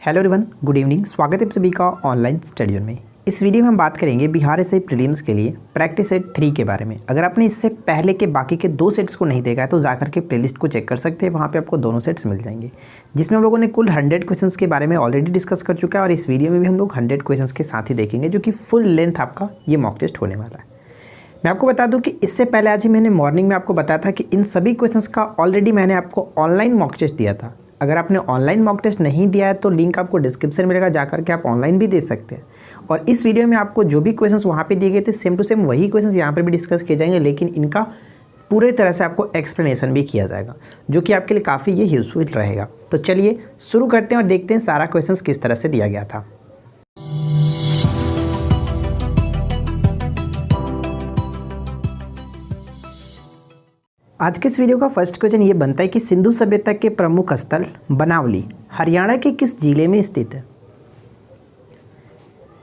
Hello everyone, good evening. स्वागत है आप सभी का ऑनलाइन स्टडी में। इस वीडियो में हम बात करेंगे बिहार एसआई प्रीलिम्स के लिए प्रैक्टिस सेट 3 के बारे में। अगर आपने इससे पहले के बाकी के 2 सेट्स को नहीं देखा है तो जाकर के प्लेलिस्ट को चेक कर सकते हैं, वहाँ पे आपको दोनों सेट्स मिल जाएंगे, जिसमें हम लोगों ने कुल 100 क्वेश्चंस के बारे में ऑलरेडी डिस्कस कर चुका है। और इस वीडियो में भी हम लोग 100 क्वेश्चंस के साथ ही देखेंगे, जो कि फुल लेंथ आपका ये मॉक टेस्ट होने वाला है। मैं आपको बता दूं कि इससे पहले आज ही मैंने मॉर्निंग में आपको बताया था कि इन सभी क्वेश्चंस का ऑलरेडी मैंने आपको ऑनलाइन मॉक टेस्ट दिया था। अगर आपने ऑनलाइन मॉक टेस्ट नहीं दिया है तो लिंक आपको डिस्क्रिप्शन में मिलेगा, जाकर के आप ऑनलाइन भी दे सकते हैं। और इस वीडियो में आपको जो भी क्वेश्चंस वहाँ पे दिए गए थे सेम टू सेम वही क्वेश्चंस यहाँ पर भी डिस्कस किए जाएंगे, लेकिन इनका पूरे तरह से आपको एक्सप्लेनेशन भी किया जाएगा, जो कि आपके लिए काफ़ी ये यूजफुल रहेगा। तो चलिए शुरू करते हैं और देखते हैं सारा क्वेश्चंस किस तरह से दिया गया था। आज के इस वीडियो का फर्स्ट क्वेश्चन ये बनता है कि सिंधु सभ्यता के प्रमुख स्थल बनावली हरियाणा के किस जिले में स्थित है?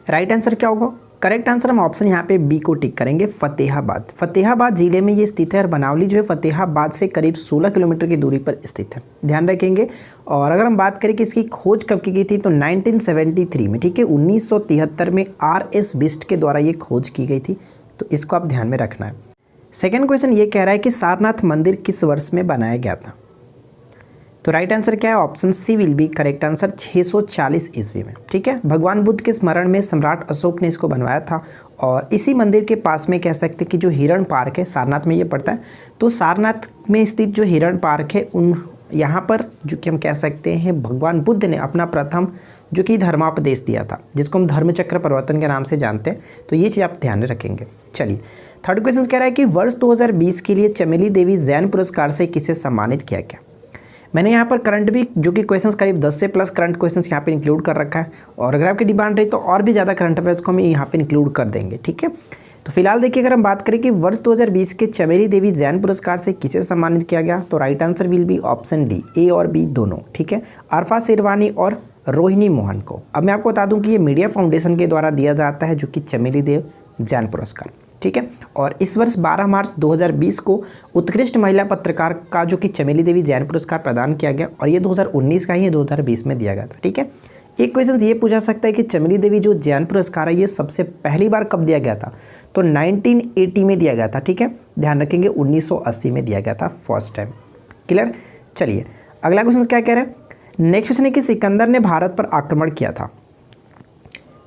राइट आंसर क्या होगा? करेक्ट आंसर हम ऑप्शन यहाँ पे बी को टिक करेंगे, फतेहाबाद। फतेहाबाद जिले में ये स्थित है और बनावली जो है फतेहाबाद से करीब 16 किलोमीटर की दूरी पर स्थित है, ध्यान रखेंगे। और अगर हम बात करें कि इसकी खोज कब की गई थी तो 1973 में, ठीक है, 1973 में RS बिस्ट के द्वारा ये खोज की गई थी, तो इसको आप ध्यान में रखना है। सेकेंड क्वेश्चन ये कह रहा है कि सारनाथ मंदिर किस वर्ष में बनाया गया था? तो राइट आंसर क्या है? Option C will be correct answer, 640 ईस्वी में, ठीक है। भगवान बुद्ध के स्मरण में सम्राट अशोक ने इसको बनवाया था। और इसी मंदिर के पास में कह सकते हैं कि जो हिरण पार्क है, सारनाथ में ये पड़ता है, तो सारनाथ में स्थित जो हिरण पार्क है उन यहाँ पर जो कि हम कह सकते हैं भगवान बुद्ध ने अपना प्रथम जो कि धर्मापदेश दिया था, जिसको हम धर्मचक्र प्रवर्तन के नाम से जानते हैं। तो ये चीज़ आप ध्यान में रखेंगे। चलिए थर्ड क्वेश्चन कह रहा है कि वर्ष 2020 के लिए चमेली देवी जैन पुरस्कार से किसे सम्मानित किया गया? मैंने यहाँ पर करंट भी जो कि क्वेश्चंस करीब 10 से प्लस करंट क्वेश्चंस यहाँ पे इंक्लूड कर रखा है, और अगर आपकी डिमांड रही तो और भी ज़्यादा करंट अफेयर्स को हम यहाँ पे इंक्लूड कर देंगे, ठीक है। तो फिलहाल देखिए, अगर हम बात करें कि वर्ष 2020 के चमेली देवी जैन पुरस्कार से किसे सम्मानित किया गया, तो right answer will be option D, A और बी दोनों, ठीक है, अरफा शेरवानी और रोहिणी मोहन को। अब मैं आपको बता दूं कि ये मीडिया फाउंडेशन के द्वारा दिया जाता है, जो कि चमेली देव जैन पुरस्कार, ठीक है। और इस वर्ष 12 मार्च 2020 को उत्कृष्ट महिला पत्रकार का जो कि चमेली देवी जैन पुरस्कार प्रदान किया गया, और ये 2019 का ही है, 2020 में दिया गया था, ठीक है। एक क्वेश्चन ये पूछा सकता है कि चमेली देवी जो जैन पुरस्कार है ये सबसे पहली बार कब दिया गया था? तो 1980 में दिया गया था, ठीक है, ध्यान रखेंगे। 1980 में दिया गया था फर्स्ट टाइम। क्लियर? चलिए अगला क्वेश्चन क्या कह रहे हैं? नेक्स्ट क्वेश्चन है कि सिकंदर ने भारत पर आक्रमण किया था।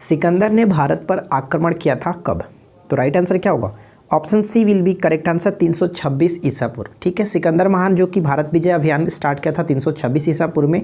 सिकंदर ने भारत पर आक्रमण किया था कब? तो राइट आंसर क्या होगा? Option C will be correct answer, 326 ईसा पूर्व, ठीक है। सिकंदर महान जो कि भारत विजय अभियान स्टार्ट किया था 326 ईसा पूर्व में।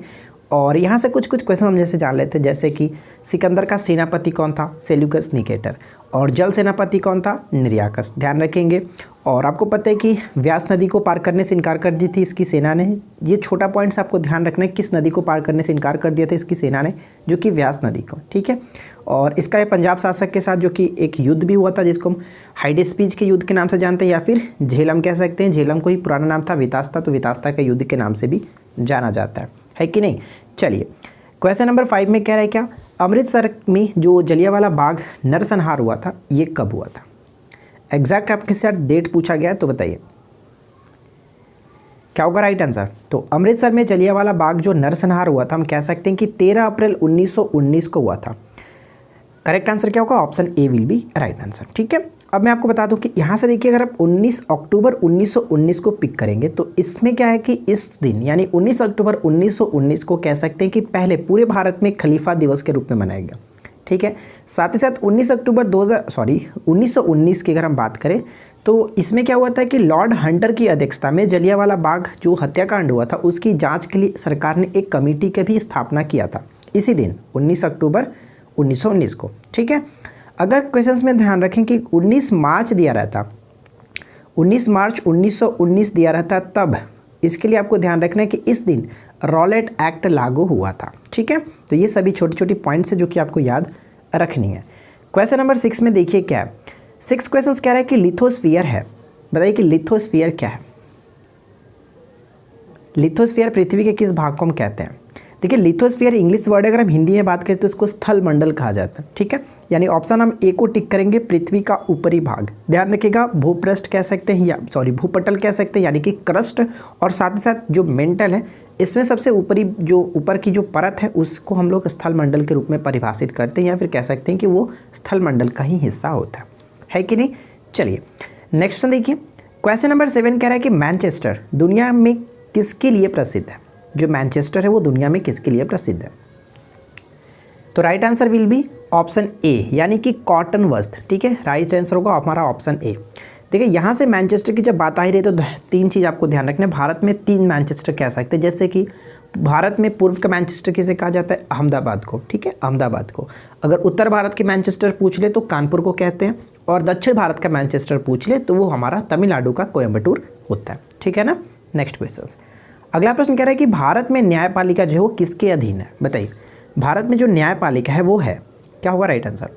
और यहाँ से कुछ क्वेश्चन हम जैसे जान लेते हैं, जैसे कि सिकंदर का सेनापति कौन था? Seleucus Nicator. और जल सेनापति कौन था? निर्याकस, ध्यान रखेंगे। और आपको पता है कि व्यास नदी को पार करने से इनकार कर दी थी इसकी सेना ने। ये छोटा पॉइंट से आपको ध्यान रखना है, किस नदी को पार करने से इनकार कर दिया था इसकी सेना ने, जो कि व्यास नदी को, ठीक है। और इसका पंजाब शासक के साथ जो कि एक युद्ध भी हुआ था, जिसको हम हाइडेस्पीज के युद्ध के नाम से जानते हैं, या फिर झेलम कह सकते हैं। झेलम को ही पुराना नाम था वितास्ता, तो वितास्ता के युद्ध के नाम से भी जाना जाता है कि नहीं। चलिए क्वेश्चन नंबर 5 में कह रहा है क्या अमृतसर में जो जलियांवाला बाग नरसंहार हुआ था ये कब हुआ था? एग्जैक्ट आपके साथ डेट पूछा गया है, तो बताइए क्या होगा राइट आंसर? तो अमृतसर में जलियांवाला बाग जो नरसंहार हुआ था, हम कह सकते हैं कि 13 अप्रैल 1919 को हुआ था। करेक्ट आंसर क्या होगा? Option A will be right answer, ठीक है। अब मैं आपको बता दूं कि यहाँ से देखिए, अगर आप 19 अक्टूबर 1919 को पिक करेंगे तो इसमें क्या है कि इस दिन यानी 19 अक्टूबर 1919 को कह सकते हैं कि पहले पूरे भारत में खलीफा दिवस के रूप में मनाया गया, ठीक है। साथ ही साथ 1919 की अगर हम बात करें तो इसमें क्या हुआ था कि लॉर्ड हंटर की अध्यक्षता में जलियांवाला बाग जो हत्याकांड हुआ था उसकी जाँच के लिए सरकार ने एक कमेटी की भी स्थापना किया था इसी दिन 19 अक्टूबर 1919 को, ठीक है। अगर क्वेश्चंस में ध्यान रखें कि 19 मार्च दिया रहता, 19 मार्च 1919 दिया रहता, तब इसके लिए आपको ध्यान रखना है कि इस दिन रॉलेट एक्ट लागू हुआ था, ठीक है। तो ये सभी छोटी छोटी पॉइंट्स है जो कि आपको याद रखनी है। क्वेश्चन नंबर 6 में देखिए क्या है। 6 क्वेश्चन कह रहा है कि लिथोस्फीयर है, बताइए कि लिथोस्फीयर क्या है? लिथोस्फीयर पृथ्वी के किस भाग को हम कहते हैं? देखिए लिथोस्फीयर इंग्लिश वर्ड है, अगर हम हिंदी में बात करें तो इसको स्थल मंडल कहा जाता है, ठीक है। यानी ऑप्शन हम ए को टिक करेंगे, पृथ्वी का ऊपरी भाग। ध्यान रखिएगा भूपृष्ठ कह सकते हैं या भूपटल कह सकते हैं, यानी कि क्रस्ट, और साथ ही साथ जो मेंटल है इसमें सबसे ऊपरी जो ऊपर की जो परत है उसको हम लोग स्थल मंडल के रूप में परिभाषित करते हैं, या फिर कह सकते हैं कि वो स्थल मंडल का ही हिस्सा होता है कि नहीं। चलिए नेक्स्ट क्वेश्चन देखिए, क्वेश्चन नंबर 7 कह रहा है कि मैनचेस्टर दुनिया में किसके लिए प्रसिद्ध है। जो मैनचेस्टर है वो दुनिया में किसके लिए प्रसिद्ध है। तो right answer will be option A, यानी कि कॉटन वस्त्र, ठीक है। राइट आंसर होगा हमारा ऑप्शन ए। देखिए यहाँ से मैनचेस्टर की जब बात आ ही रही तो 3 चीज़ आपको ध्यान रखना है। भारत में 3 मैनचेस्टर कह सकते हैं, जैसे कि भारत में पूर्व का मैनचेस्टर किसे कहा जाता है, अहमदाबाद को, ठीक है, अहमदाबाद को। अगर उत्तर भारत के मैनचेस्टर पूछ ले तो कानपुर को कहते हैं, और दक्षिण भारत का मैनचेस्टर पूछ ले तो वो हमारा तमिलनाडु का कोयम्बटूर होता है, ठीक है ना। नेक्स्ट क्वेश्चन, अगला प्रश्न कह रहा है कि भारत में न्यायपालिका जो है वो किसके अधीन है। बताइए भारत में जो न्यायपालिका है वो है, क्या होगा राइट आंसर।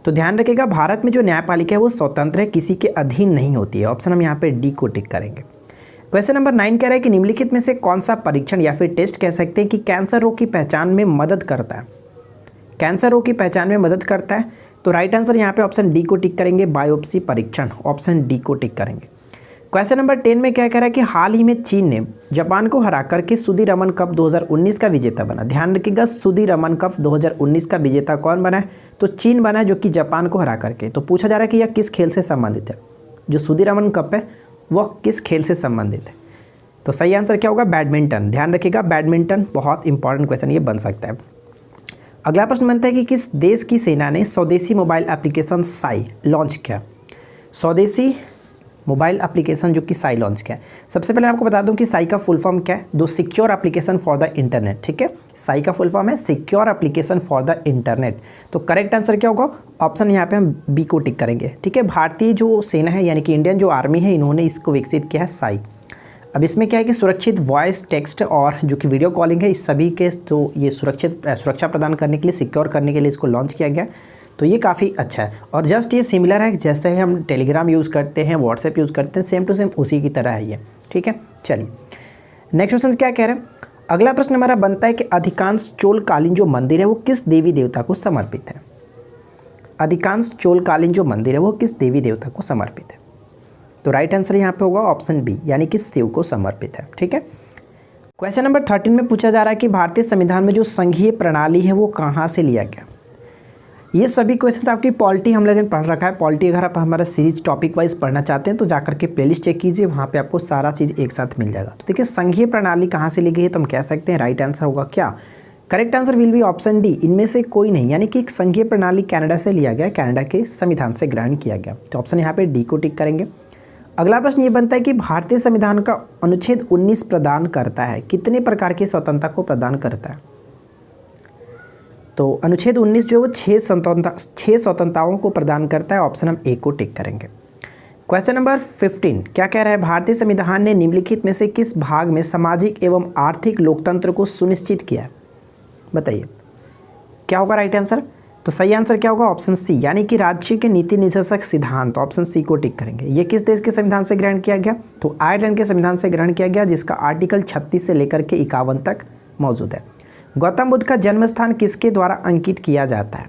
तो ध्यान रखिएगा भारत में जो न्यायपालिका है वो स्वतंत्र है, किसी के अधीन नहीं होती है। ऑप्शन हम यहाँ पे डी को टिक करेंगे। क्वेश्चन नंबर 9 कह रहा है कि निम्नलिखित में से कौन सा परीक्षण या फिर टेस्ट कह सकते हैं कि कैंसर रोग की पहचान में मदद करता है। कैंसर रोग की पहचान में मदद करता है, तो राइट आंसर यहाँ पे ऑप्शन डी को टिक करेंगे, बायोप्सी परीक्षण। ऑप्शन डी को टिक करेंगे। क्वेश्चन नंबर 10 में क्या कह रहा है कि हाल ही में चीन ने जापान को हरा करके सुदीरमन कप 2019 का विजेता बना। ध्यान रखिएगा सुदीरमन कप 2019 का विजेता कौन बना है, तो चीन बना है, जो कि जापान को हरा करके। तो पूछा जा रहा है कि यह किस खेल से संबंधित है, जो सुदीरमन कप है वह किस खेल से संबंधित है। तो सही आंसर क्या होगा, बैडमिंटन। ध्यान रखिएगा बैडमिंटन, बहुत इंपॉर्टेंट क्वेश्चन ये बन सकता है। अगला प्रश्न बनता है कि किस देश की सेना ने स्वदेशी मोबाइल एप्लीकेशन साई लॉन्च किया। स्वदेशी मोबाइल एप्लीकेशन जो कि साई लॉन्च किया है। सबसे पहले आपको बता दूं कि साई का फुल फॉर्म क्या है, दो secure application for the internet, ठीक है। साई का फुल फॉर्म है secure application for the internet. तो करेक्ट आंसर क्या होगा, ऑप्शन यहाँ पे हम बी को टिक करेंगे, ठीक है। भारतीय जो सेना है यानी कि इंडियन जो आर्मी है इन्होंने इसको विकसित किया है साई। अब इसमें क्या है कि सुरक्षित वॉइस टेक्स्ट और जो कि वीडियो कॉलिंग है इस सभी के तो ये सुरक्षा प्रदान करने के लिए, सिक्योर करने के लिए इसको लॉन्च किया गया। तो ये काफ़ी अच्छा है, और जस्ट ये सिमिलर है जैसे हम टेलीग्राम यूज़ करते हैं, व्हाट्सएप यूज़ करते हैं, सेम टू सेम उसी की तरह है ये, ठीक है। चलिए नेक्स्ट क्वेश्चन क्या कह रहे हैं। अगला प्रश्न हमारा बनता है कि अधिकांश चोलकालीन जो मंदिर है वो किस देवी देवता को समर्पित है। अधिकांश चोलकालीन जो मंदिर है वो किस देवी देवता को समर्पित है। तो राइट आंसर यहाँ पे होगा ऑप्शन बी, यानी कि शिव को समर्पित है, ठीक है। क्वेश्चन नंबर 13 में पूछा जा रहा है कि भारतीय संविधान में जो संघीय प्रणाली है वो कहाँ से लिया गया। ये सभी क्वेश्चंस आपकी पॉलिटी हम लोगों ने पढ़ रखा है। पॉलिटी अगर आप हमारा सीरीज टॉपिक वाइज पढ़ना चाहते हैं तो जाकर के प्लेलिस्ट चेक कीजिए, वहाँ पे आपको सारा चीज़ एक साथ मिल जाएगा। तो देखिए संघीय प्रणाली कहाँ से ली गई है, तो हम कह सकते हैं राइट आंसर होगा क्या, correct answer will be option D, इनमें से कोई नहीं, यानी कि संघीय प्रणाली कनाडा से लिया गया, कनाडा के संविधान से ग्रहण किया गया। तो ऑप्शन यहाँ पे डी को टिक करेंगे। अगला प्रश्न ये बनता है कि भारतीय संविधान का अनुच्छेद 19 प्रदान करता है कितने प्रकार की स्वतंत्रता को प्रदान करता है। तो अनुच्छेद 19 जो वो 6 स्वतंत्रताओं को प्रदान करता है। ऑप्शन हम ए को टिक करेंगे। क्वेश्चन नंबर 15 क्या कह रहा है, भारतीय संविधान ने निम्नलिखित में से किस भाग में सामाजिक एवं आर्थिक लोकतंत्र को सुनिश्चित किया है। बताइए क्या होगा राइट आंसर। तो सही आंसर क्या होगा, ऑप्शन सी, यानी कि राज्य के नीति निर्देशक सिद्धांत। ऑप्शन सी को टिक करेंगे। ये किस देश के संविधान से ग्रहण किया गया, तो आयरलैंड के संविधान से ग्रहण किया गया, जिसका आर्टिकल 36 से लेकर के 51 तक मौजूद है। गौतम बुद्ध का जन्म स्थान किसके द्वारा अंकित किया जाता है।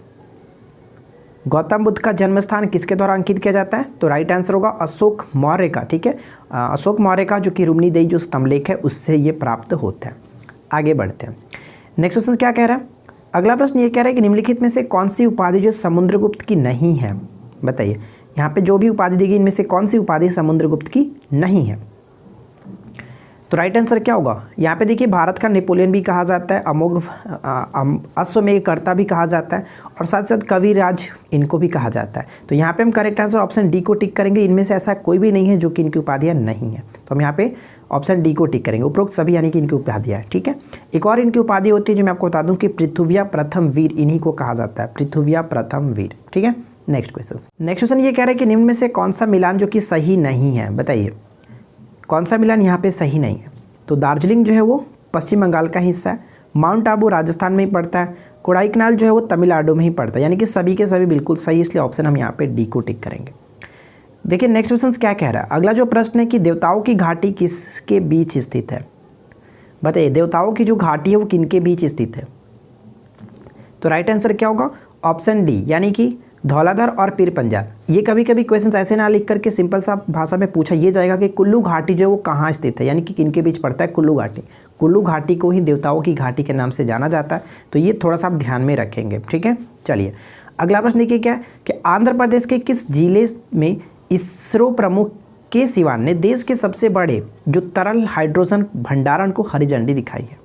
गौतम बुद्ध का जन्म स्थान किसके द्वारा अंकित किया जाता है, तो राइट आंसर होगा अशोक मौर्य का, ठीक है। अशोक मौर्य का जो कि रुक्मिणीदेवी जो स्तंभलेख है उससे ये प्राप्त होता है। आगे बढ़ते हैं। नेक्स्ट क्वेश्चन क्या कह रहा है, अगला प्रश्न ये कह रहा है कि निम्नलिखित में से कौन सी उपाधि जो समुद्रगुप्त की नहीं है। बताइए यहाँ पे जो भी उपाधि दी गई इनमें से कौन सी उपाधि समुद्रगुप्त की नहीं है। तो राइट आंसर क्या होगा, यहाँ पे देखिए भारत का नेपोलियन भी कहा जाता है, अमोघ अश्वमेधकर्ता भी कहा जाता है, और साथ साथ कविराज इनको भी कहा जाता है। तो यहाँ पे हम करेक्ट आंसर ऑप्शन डी को टिक करेंगे। इनमें से ऐसा कोई भी नहीं है जो कि इनकी उपाधियाँ नहीं है, तो हम यहाँ पे ऑप्शन डी को टिक करेंगे। उपरोक्त सभी यानी कि इनकी उपाधियाँ है, ठीक है। एक और इनकी उपाधि होती है जो मैं आपको बता दूँ कि पृथ्वी प्रथम वीर, इन्हीं को कहा जाता है, पृथ्वी प्रथम वीर, ठीक है। नेक्स्ट क्वेश्चन ये कह रहा है कि निम्न में से कौन सा मिलान जो कि सही नहीं है। बताइए कौन सा मिलान यहाँ पे सही नहीं है। तो दार्जिलिंग जो है वो पश्चिम बंगाल का हिस्सा है, माउंट आबू राजस्थान में ही पड़ता है, कोडाईकनाल जो है वो तमिलनाडु में ही पड़ता है, यानी कि सभी के सभी बिल्कुल सही, इसलिए ऑप्शन हम यहाँ पे डी को टिक करेंगे। देखिए नेक्स्ट क्वेश्चन क्या कह रहा है, अगला जो प्रश्न है कि देवताओं की घाटी किसके बीच स्थित है। बताइए देवताओं की जो घाटी है वो किनके बीच स्थित है? तो राइट आंसर क्या होगा? ऑप्शन डी, यानी कि धौलाधर और पीर पंजाल। ये कभी कभी क्वेश्चन ऐसे ना लिख करके सिंपल सा भाषा में पूछा ये जाएगा कि कुल्लू घाटी जो है वो कहाँ स्थित है, यानी कि किनके बीच पड़ता है? कुल्लू घाटी। कुल्लू घाटी को ही देवताओं की घाटी के नाम से जाना जाता है, तो ये थोड़ा सा आप ध्यान में रखेंगे, ठीक है। चलिए अगला प्रश्न देखिए क्या है कि आंध्र प्रदेश के किस जिले में इसरो प्रमुख के सिवान ने देश के सबसे बड़े जो तरल हाइड्रोजन भंडारण को हरी झंडी दिखाई है?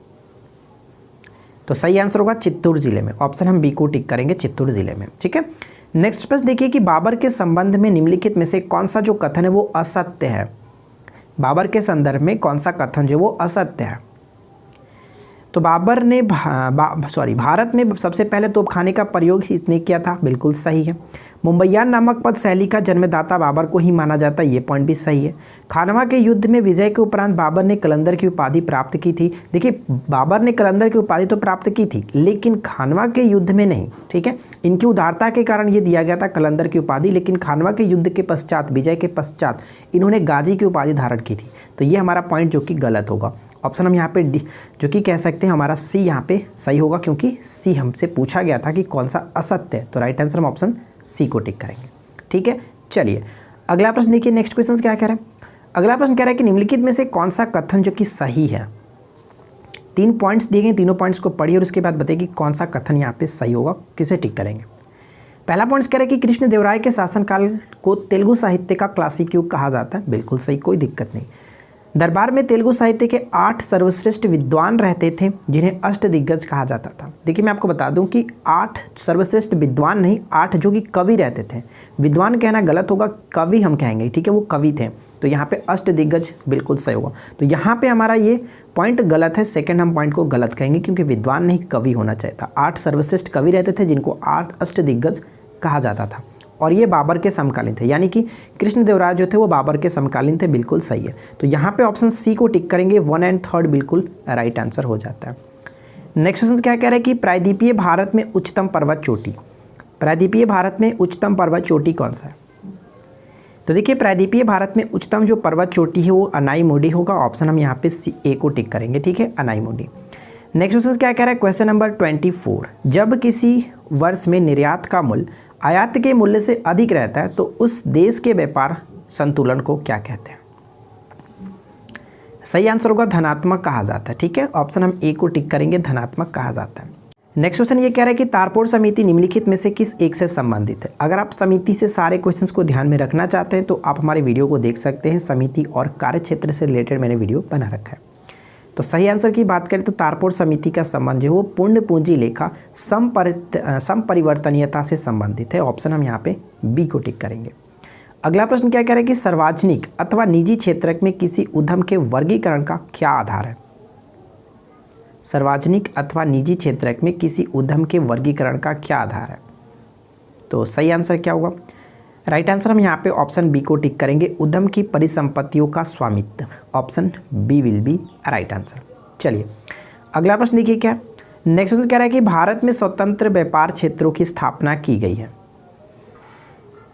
तो सही आंसर होगा चित्तौड़ जिले में। ऑप्शन हम बी को टिक करेंगे, चित्तौड़ जिले में, ठीक है। नेक्स्ट प्रश्न देखिए कि बाबर के संबंध में निम्नलिखित में से कौन सा जो कथन है वो असत्य है? बाबर के संदर्भ में कौन सा कथन जो वो असत्य है? तो बाबर ने भारत में सबसे पहले तोपखाने का प्रयोग इसने किया था, बिल्कुल सही है। मुंबईयान नामक पद शैली का जन्मदाता बाबर को ही माना जाता है, ये पॉइंट भी सही है। खानवा के युद्ध में विजय के उपरांत बाबर ने कलंदर की उपाधि प्राप्त की थी। देखिए बाबर ने कलंदर की उपाधि तो प्राप्त की थी लेकिन खानवा के युद्ध में नहीं, ठीक है। इनकी उदारता के कारण ये दिया गया था कलंदर की उपाधि, लेकिन खानवा के युद्ध के पश्चात, विजय के पश्चात इन्होंने गाजी की उपाधि धारण की थी। तो ये हमारा पॉइंट जो कि गलत होगा। ऑप्शन हम यहाँ पे डी जो कि कह सकते हैं हमारा सी यहाँ पे सही होगा, क्योंकि सी हमसे पूछा गया था कि कौन सा असत्य है। तो राइट आंसर हम ऑप्शन सी को टिक करेंगे, ठीक है। चलिए अगला प्रश्न देखिए, नेक्स्ट क्वेश्चन क्या कह रहा है? अगला प्रश्न कह रहा है कि निम्नलिखित में से कौन सा कथन जो कि सही है? 3 पॉइंट्स दिए गए, तीनों पॉइंट्स को पढ़िए और उसके बाद बताइए कि कौन सा कथन यहाँ पे सही होगा, किसे टिक करेंगे। पहला पॉइंट कह रहा है कि कृष्णदेवराय के शासनकाल को तेलुगु साहित्य का क्लासिक युग कहा जाता है, बिल्कुल सही, कोई दिक्कत नहीं। दरबार में तेलुगु साहित्य के 8 सर्वश्रेष्ठ विद्वान रहते थे जिन्हें अष्टदिग्गज कहा जाता था। देखिए मैं आपको बता दूं कि 8 सर्वश्रेष्ठ विद्वान नहीं, 8 जो कि कवि रहते थे। विद्वान कहना गलत होगा, कवि हम कहेंगे, ठीक है, वो कवि थे। तो यहाँ पे अष्टदिग्गज बिल्कुल सही होगा। तो यहाँ पे हमारा ये पॉइंट गलत है, सेकेंड हम पॉइंट को गलत कहेंगे क्योंकि विद्वान नहीं कवि होना चाहिए था। 8 सर्वश्रेष्ठ कवि रहते थे जिनको 8 अष्टदिग्गज कहा जाता था और ये बाबर के समकालीन थे, यानी कि कृष्णदेवराय जो थे वो बाबर के समकालीन थे, बिल्कुल सही है। तो यहाँ पे ऑप्शन सी को टिक करेंगे, 1 और 3 बिल्कुल राइट आंसर हो जाता है। नेक्स्ट क्वेश्चन क्या कह रहा है कि प्रायद्वीपीय भारत में उच्चतम पर्वत चोटी, प्रायद्वीपीय भारत में उच्चतम पर्वत चोटी कौन सा है? तो देखिए प्रायद्वीपीय भारत में उच्चतम जो पर्वत चोटी है वो अनाईमुडी होगा। ऑप्शन हम यहाँ पे सी ए को टिक करेंगे, ठीक है, अनाईमुडी। नेक्स्ट क्वेश्चन क्या कह रहा है? क्वेश्चन नंबर 24, जब किसी वर्ष में निर्यात का मूल्य आयात के मूल्य से अधिक रहता है तो उस देश के व्यापार संतुलन को क्या कहते हैं? सही आंसर होगा धनात्मक कहा जाता है, ठीक है। ऑप्शन हम ए को टिक करेंगे, धनात्मक कहा जाता है। नेक्स्ट क्वेश्चन ये कह रहा है कि तारपोर समिति निम्नलिखित में से किस एक से संबंधित है? अगर आप समिति से सारे क्वेश्चंस को ध्यान में रखना चाहते हैं तो आप हमारे वीडियो को देख सकते हैं, समिति और कार्यक्षेत्र से रिलेटेड मैंने वीडियो बना रखा है। तो सही आंसर की बात करें तो तारपोर समिति का संबंध जो वो पूर्ण पूंजी लेखा समपरिवर्तनीयता से संबंधित है। ऑप्शन हम यहाँ पे बी को टिक करेंगे। अगला प्रश्न क्या कह रहा है कि सार्वजनिक अथवा निजी क्षेत्र में किसी उद्यम के वर्गीकरण का क्या आधार है? सार्वजनिक अथवा निजी क्षेत्र में किसी उद्यम के वर्गीकरण का क्या आधार है? तो सही आंसर क्या होगा? राइट आंसर हम यहाँ पे ऑप्शन बी को टिक करेंगे, उद्यम की परिसंपत्तियों का स्वामित्व। Option B will be right answer. चलिए अगला प्रश्न देखिए क्या नेक्स्ट क्वेश्चन कह रहा है कि भारत में स्वतंत्र व्यापार क्षेत्रों की स्थापना की गई है।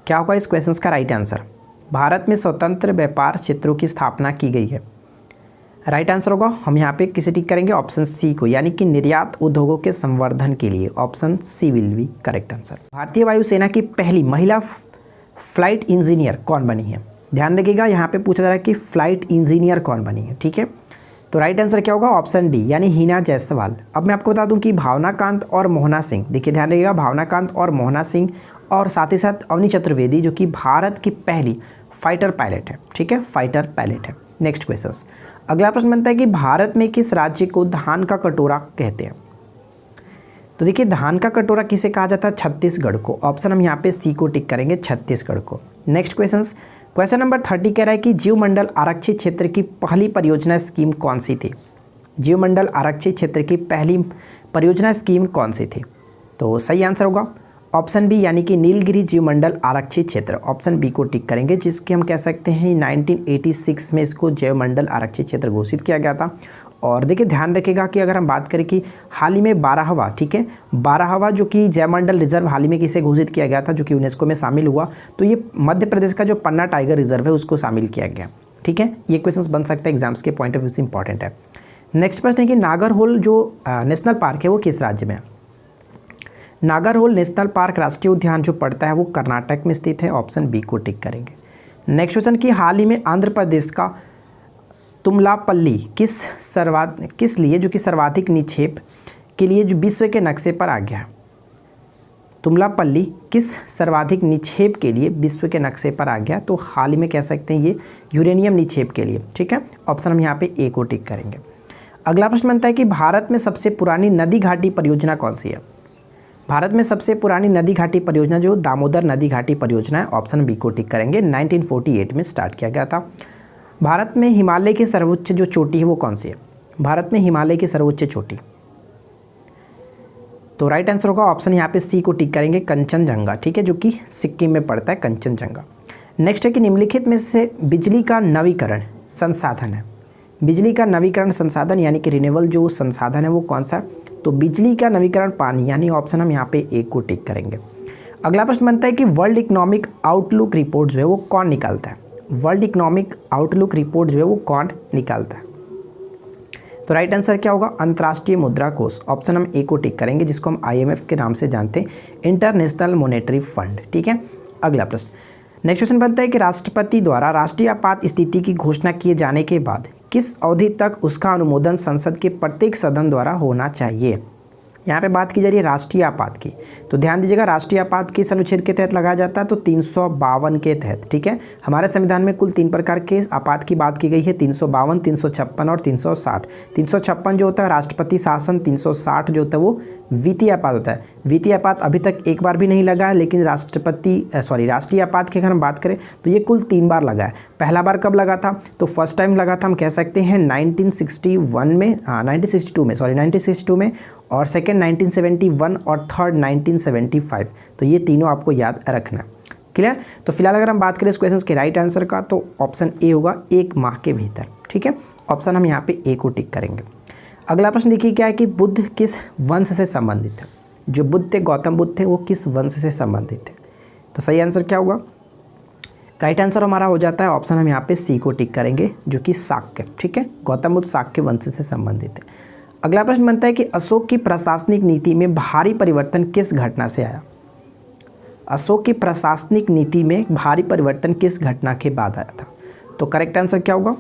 क्या होगा इस क्वेश्चन का राइट आंसर? भारत में स्वतंत्र व्यापार क्षेत्रों की स्थापना की गई है। राइट आंसर होगा हम यहाँ पे किसे टिक करेंगे? ऑप्शन सी को, यानी कि निर्यात उद्योगों के संवर्धन के लिए। Option C will be correct answer. भारतीय वायुसेना की पहली महिला फ्लाइट इंजीनियर कौन बनी है? ध्यान रखिएगा यहाँ पे पूछा जा रहा है कि फ्लाइट इंजीनियर कौन बनी है, ठीक है। तो राइट आंसर क्या होगा? ऑप्शन डी, यानी हिना जायसवाल। अब मैं आपको बता दूं कि भावनाकांत और मोहना सिंह, देखिए ध्यान रखिएगा, भावनाकांत और मोहना सिंह और साथ ही साथ अवनी चतुर्वेदी जो कि भारत की पहली फाइटर पायलट है, ठीक है, फाइटर पायलट है। नेक्स्ट क्वेश्चन अगला प्रश्न बनता है कि भारत में किस राज्य को धान का कटोरा कहते हैं? तो देखिए धान का कटोरा किसे कहा जाता है? छत्तीसगढ़ को। ऑप्शन हम यहाँ पे सी को टिक करेंगे, छत्तीसगढ़ को। नेक्स्ट क्वेश्चन नंबर 30 कह रहा है कि जीवमंडल आरक्षित क्षेत्र की पहली परियोजना स्कीम कौन सी थी? जीवमंडल आरक्षित क्षेत्र की पहली परियोजना स्कीम कौन सी थी? तो सही आंसर होगा ऑप्शन बी, यानी कि नीलगिरी जीवमंडल आरक्षित क्षेत्र। ऑप्शन बी को टिक करेंगे, जिसके हम कह सकते हैं 1986 में इसको जीवमंडल आरक्षित क्षेत्र घोषित किया गया था। और देखिए ध्यान रखिएगा कि अगर हम बात करें कि हाल ही में बारहवा, ठीक है, बारहवा जो कि जयमंडल रिजर्व हाल ही में किसे घोषित किया गया था जो कि यूनेस्को में शामिल हुआ, तो ये मध्य प्रदेश का जो पन्ना टाइगर रिजर्व है उसको शामिल किया गया, ठीक है। ये क्वेश्चन बन सकता है एग्जाम्स के पॉइंट ऑफ व्यू से इंपॉर्टेंट है। नेक्स्ट प्रश्न है कि नागरहोल जो नेशनल पार्क है वो किस राज्य में है। नागरहोल नेशनल पार्क राष्ट्रीय उद्यान जो पड़ता है वो कर्नाटक में स्थित है। ऑप्शन बी को टिक करेंगे। नेक्स्ट क्वेश्चन कि हाल ही में आंध्र प्रदेश का तुमलापल्ली किस लिए जो कि सर्वाधिक निक्षेप के लिए जो विश्व के नक्शे पर आ गया है। तुमलापल्ली किस सर्वाधिक निक्षेप के लिए विश्व के नक्शे पर आ गया, तो हाल ही में कह सकते हैं ये यूरेनियम निक्षेप के लिए। ठीक है, ऑप्शन हम यहाँ पे ए को टिक करेंगे। अगला प्रश्न बनता है कि भारत में सबसे पुरानी नदी घाटी परियोजना कौन सी है। भारत में सबसे पुरानी नदी घाटी परियोजना जो दामोदर नदी घाटी परियोजना है। ऑप्शन बी को टिक करेंगे। 1948 में स्टार्ट किया गया था। भारत में हिमालय की सर्वोच्च जो चोटी है वो कौन सी है। भारत में हिमालय की सर्वोच्च चोटी, तो राइट आंसर होगा ऑप्शन यहाँ पे सी को टिक करेंगे, कंचनजंगा। ठीक है, जो कि सिक्किम में पड़ता है कंचनजंगा। नेक्स्ट है कि निम्नलिखित में से बिजली का नवीकरण संसाधन है। बिजली का नवीकरण संसाधन यानी कि रिन्यूएबल जो संसाधन है वो कौन सा है, तो बिजली का नवीकरण पानी, यानी ऑप्शन हम यहाँ पे एक को टिक करेंगे। अगला प्रश्न बनता है कि वर्ल्ड इकोनॉमिक आउटलुक रिपोर्ट जो है वो कौन निकालता है। वर्ल्ड इकोनॉमिक आउटलुक रिपोर्ट जो है वो कौन निकालता है, तो राइट आंसर क्या होगा, अंतर्राष्ट्रीय मुद्रा कोष। ऑप्शन हम ए को टिक करेंगे, जिसको हम IMF के नाम से जानते हैं, इंटरनेशनल मॉनेटरी फंड। ठीक है, अगला प्रश्न नेक्स्ट क्वेश्चन बनता है कि राष्ट्रपति द्वारा राष्ट्रीय आपात स्थिति की घोषणा किए जाने के बाद किस अवधि तक उसका अनुमोदन संसद के प्रत्येक सदन द्वारा होना चाहिए। यहाँ पे बात की जा रही है राष्ट्रीय आपात की, तो ध्यान दीजिएगा राष्ट्रीय आपात किस अनुच्छेद के तहत लगाया जाता है, तो 352 के तहत। ठीक है, हमारे संविधान में कुल 3 प्रकार के आपात की बात की गई है, 352, 356 और 360। 356 जो होता है राष्ट्रपति शासन, 360 जो होता है वो वित्तीय आपात होता है। वित्तीय आपात अभी तक एक बार भी नहीं लगा है, लेकिन राष्ट्रीय आपात की अगर हम बात करें तो ये कुल 3 बार लगा है। पहला बार कब लगा था, तो फर्स्ट टाइम लगा था हम कह सकते हैं 1962 में, और सेकेंड 1971 और थर्ड 1975। तो ये तीनों आपको याद रखना है। क्लियर, तो फिलहाल अगर हम बात करें इस क्वेश्चन के राइट आंसर का, तो ऑप्शन ए होगा 1 माह के भीतर। ठीक है, ऑप्शन हम यहाँ पे ए को टिक करेंगे। अगला प्रश्न देखिए क्या है कि बुद्ध किस वंश से संबंधित है। जो बुद्ध थे, गौतम बुद्ध थे, वो किस वंश से संबंधित थे, तो सही आंसर क्या होगा, राइट आंसर हमारा हो जाता है ऑप्शन हम यहाँ पे सी को टिक करेंगे, जो कि शाक्य। ठीक है, गौतम बुद्ध शाक्य वंश से संबंधित है। अगला प्रश्न बनता है कि अशोक की प्रशासनिक नीति में भारी परिवर्तन किस घटना से आया। अशोक की प्रशासनिक नीति में भारी परिवर्तन किस घटना के बाद आया था, तो करेक्ट आंसर क्या होगा,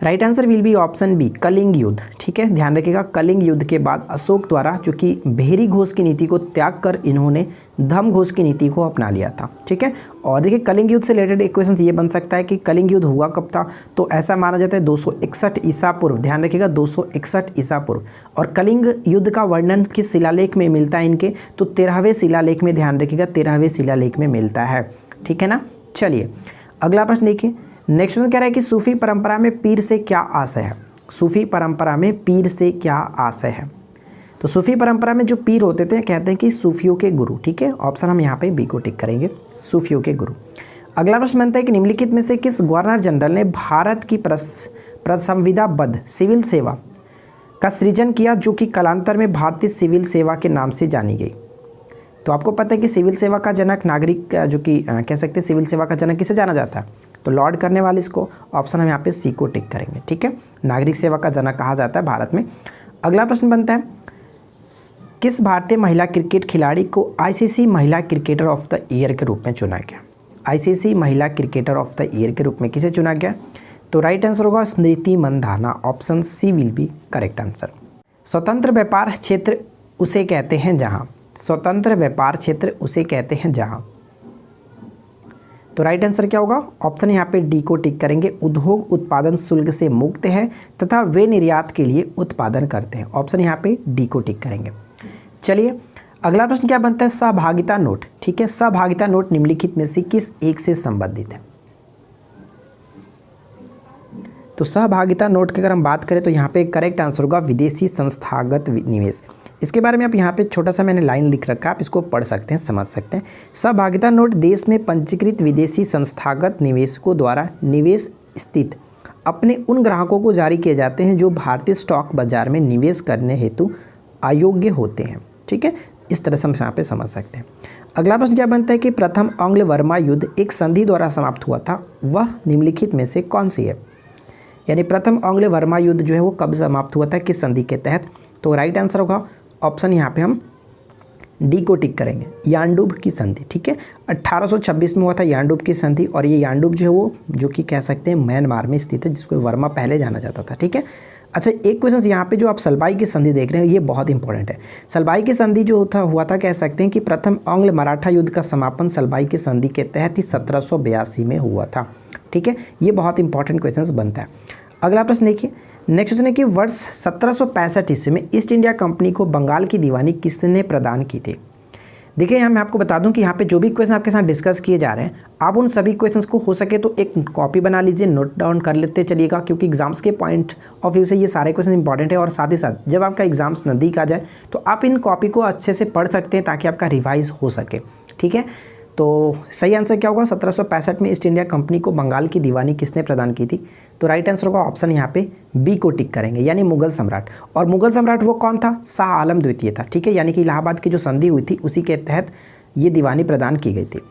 right answer will be option B, Kalinga युद्ध। ठीक है, ध्यान रखिएगा कलिंग युद्ध के बाद अशोक द्वारा जो कि भेरी घोष की नीति को त्याग कर इन्होंने धम्म घोष की नीति को अपना लिया था। ठीक है, और देखिए कलिंग युद्ध से रिलेटेड एक क्वेश्चन ये बन सकता है कि कलिंग युद्ध हुआ कब था, तो ऐसा माना जाता है 261 ईसा पूर्व। ध्यान रखिएगा 261 ईसा पूर्व। और कलिंग युद्ध का वर्णन किस शिलालेख में मिलता है इनके, तो 13वें शिलालेख में, ध्यान रखिएगा 13वें शिलालेख में मिलता है। ठीक है ना, चलिए अगला प्रश्न देखिए। नेक्स्ट क्वेश्चन कह रहा है कि सूफी परंपरा में पीर से क्या आशय है। सूफी परंपरा में पीर से क्या आशय है, तो सूफी परंपरा में जो पीर होते थे कहते हैं कि सूफियों के गुरु। ठीक है, ऑप्शन हम यहाँ पे बी को टिक करेंगे, सूफियों के गुरु। अगला प्रश्न बनता है कि निम्नलिखित में से किस गवर्नर जनरल ने भारत की संविदाबद्ध सिविल सेवा का सृजन किया, जो कि कालांतर में भारतीय सिविल सेवा के नाम से जानी गई। तो आपको पता है कि सिविल सेवा का जनक नागरिक जो कि कह सकते हैं सिविल सेवा का जनक किसे जाना जाता है, तो लॉर्ड कर्नवालिस को। ऑप्शन हम यहाँ पे सी को टिक करेंगे। ठीक है, नागरिक सेवा का जनक कहा जाता है भारत में। अगला प्रश्न बनता है किस भारतीय महिला क्रिकेट खिलाड़ी को ICC महिला क्रिकेटर ऑफ द ईयर के रूप में चुना गया। ICC महिला क्रिकेटर ऑफ द ईयर के रूप में किसे चुना गया, तो राइट आंसर होगा Smriti Mandhana. Option C will be correct answer. स्वतंत्र व्यापार क्षेत्र उसे कहते हैं जहाँ, स्वतंत्र व्यापार क्षेत्र उसे कहते हैं जहाँ, तो राइट आंसर क्या होगा, ऑप्शन यहाँ पे डी को टिक करेंगे। उद्योग उत्पादन शुल्क से मुक्त है तथा वे निर्यात के लिए उत्पादन करते हैं। ऑप्शन यहाँ पे डी को टिक करेंगे। चलिए अगला प्रश्न क्या बनता है, सहभागिता नोट। ठीक है, सहभागिता नोट निम्नलिखित में से किस एक से संबंधित है, तो सहभागिता नोट की अगर हम बात करें तो यहाँ पे करेक्ट आंसर होगा विदेशी संस्थागत निवेश। इसके बारे में आप यहाँ पे छोटा सा मैंने लाइन लिख रखा है, आप इसको पढ़ सकते हैं, समझ सकते हैं। सहभागिता नोट देश में पंजीकृत विदेशी संस्थागत निवेशकों द्वारा निवेश स्थित अपने उन ग्राहकों को जारी किए जाते हैं जो भारतीय स्टॉक बाजार में निवेश करने हेतु अयोग्य होते हैं। ठीक है, इस तरह से हम यहाँ पे समझ सकते हैं। अगला प्रश्न क्या बनता है कि प्रथम आंग्ल वर्मा युद्ध एक संधि द्वारा समाप्त हुआ था, वह निम्नलिखित में से कौन सी है। यानी प्रथम आंग्ल वर्मा युद्ध जो है वो कब समाप्त हुआ था, किस संधि के तहत? तो राइट आंसर होगा ऑप्शन यहाँ पे हम डी को टिक करेंगे, यानडूब की संधि। ठीक है, 1826 में हुआ था यानडूब की संधि, और ये यानडूब जो है वो जो कि कह सकते हैं म्यांमार में स्थित है, जिसको वर्मा पहले जाना जाता था। ठीक है, अच्छा एक क्वेश्चन यहाँ पे जो आप सलबाई की संधि देख रहे हैं ये बहुत इंपॉर्टेंट है। सलबाई की संधि जो हुआ था कह सकते हैं कि प्रथम आंग्ल मराठा युद्ध का समापन सलबाई की संधि के तहत ही 1782 में हुआ था। ठीक है, ये बहुत इंपॉर्टेंट क्वेश्चन बनता है। अगला प्रश्न देखिए, नेक्स्ट क्वेश्चन है कि वर्ष 1765 ईस्वी में ईस्ट इंडिया कंपनी को बंगाल की दीवानी किसने प्रदान की थी? देखिए यहाँ मैं आपको बता दूं कि यहाँ पे जो भी क्वेश्चन आपके साथ डिस्कस किए जा रहे हैं, आप उन सभी क्वेश्चंस को हो सके तो एक कॉपी बना लीजिए, नोट डाउन कर लेते चलिएगा, क्योंकि एग्जाम्स के पॉइंट ऑफ व्यू से ये सारे क्वेश्चन इंपॉर्टेंट है। और साथ ही साथ जब आपका एग्जाम्स नज़दीक आ जाए तो आप इन कॉपी को अच्छे से पढ़ सकते हैं ताकि आपका रिवाइज हो सके। ठीक है, तो सही आंसर क्या होगा? 1765 में ईस्ट इंडिया कंपनी को बंगाल की दीवानी किसने प्रदान की थी? तो राइट आंसर होगा ऑप्शन यहाँ पे बी को टिक करेंगे, यानी मुगल सम्राट। और मुगल सम्राट वो कौन था? शाह आलम द्वितीय था। ठीक है, यानी कि इलाहाबाद की जो संधि हुई थी उसी के तहत ये दीवानी प्रदान की गई थी।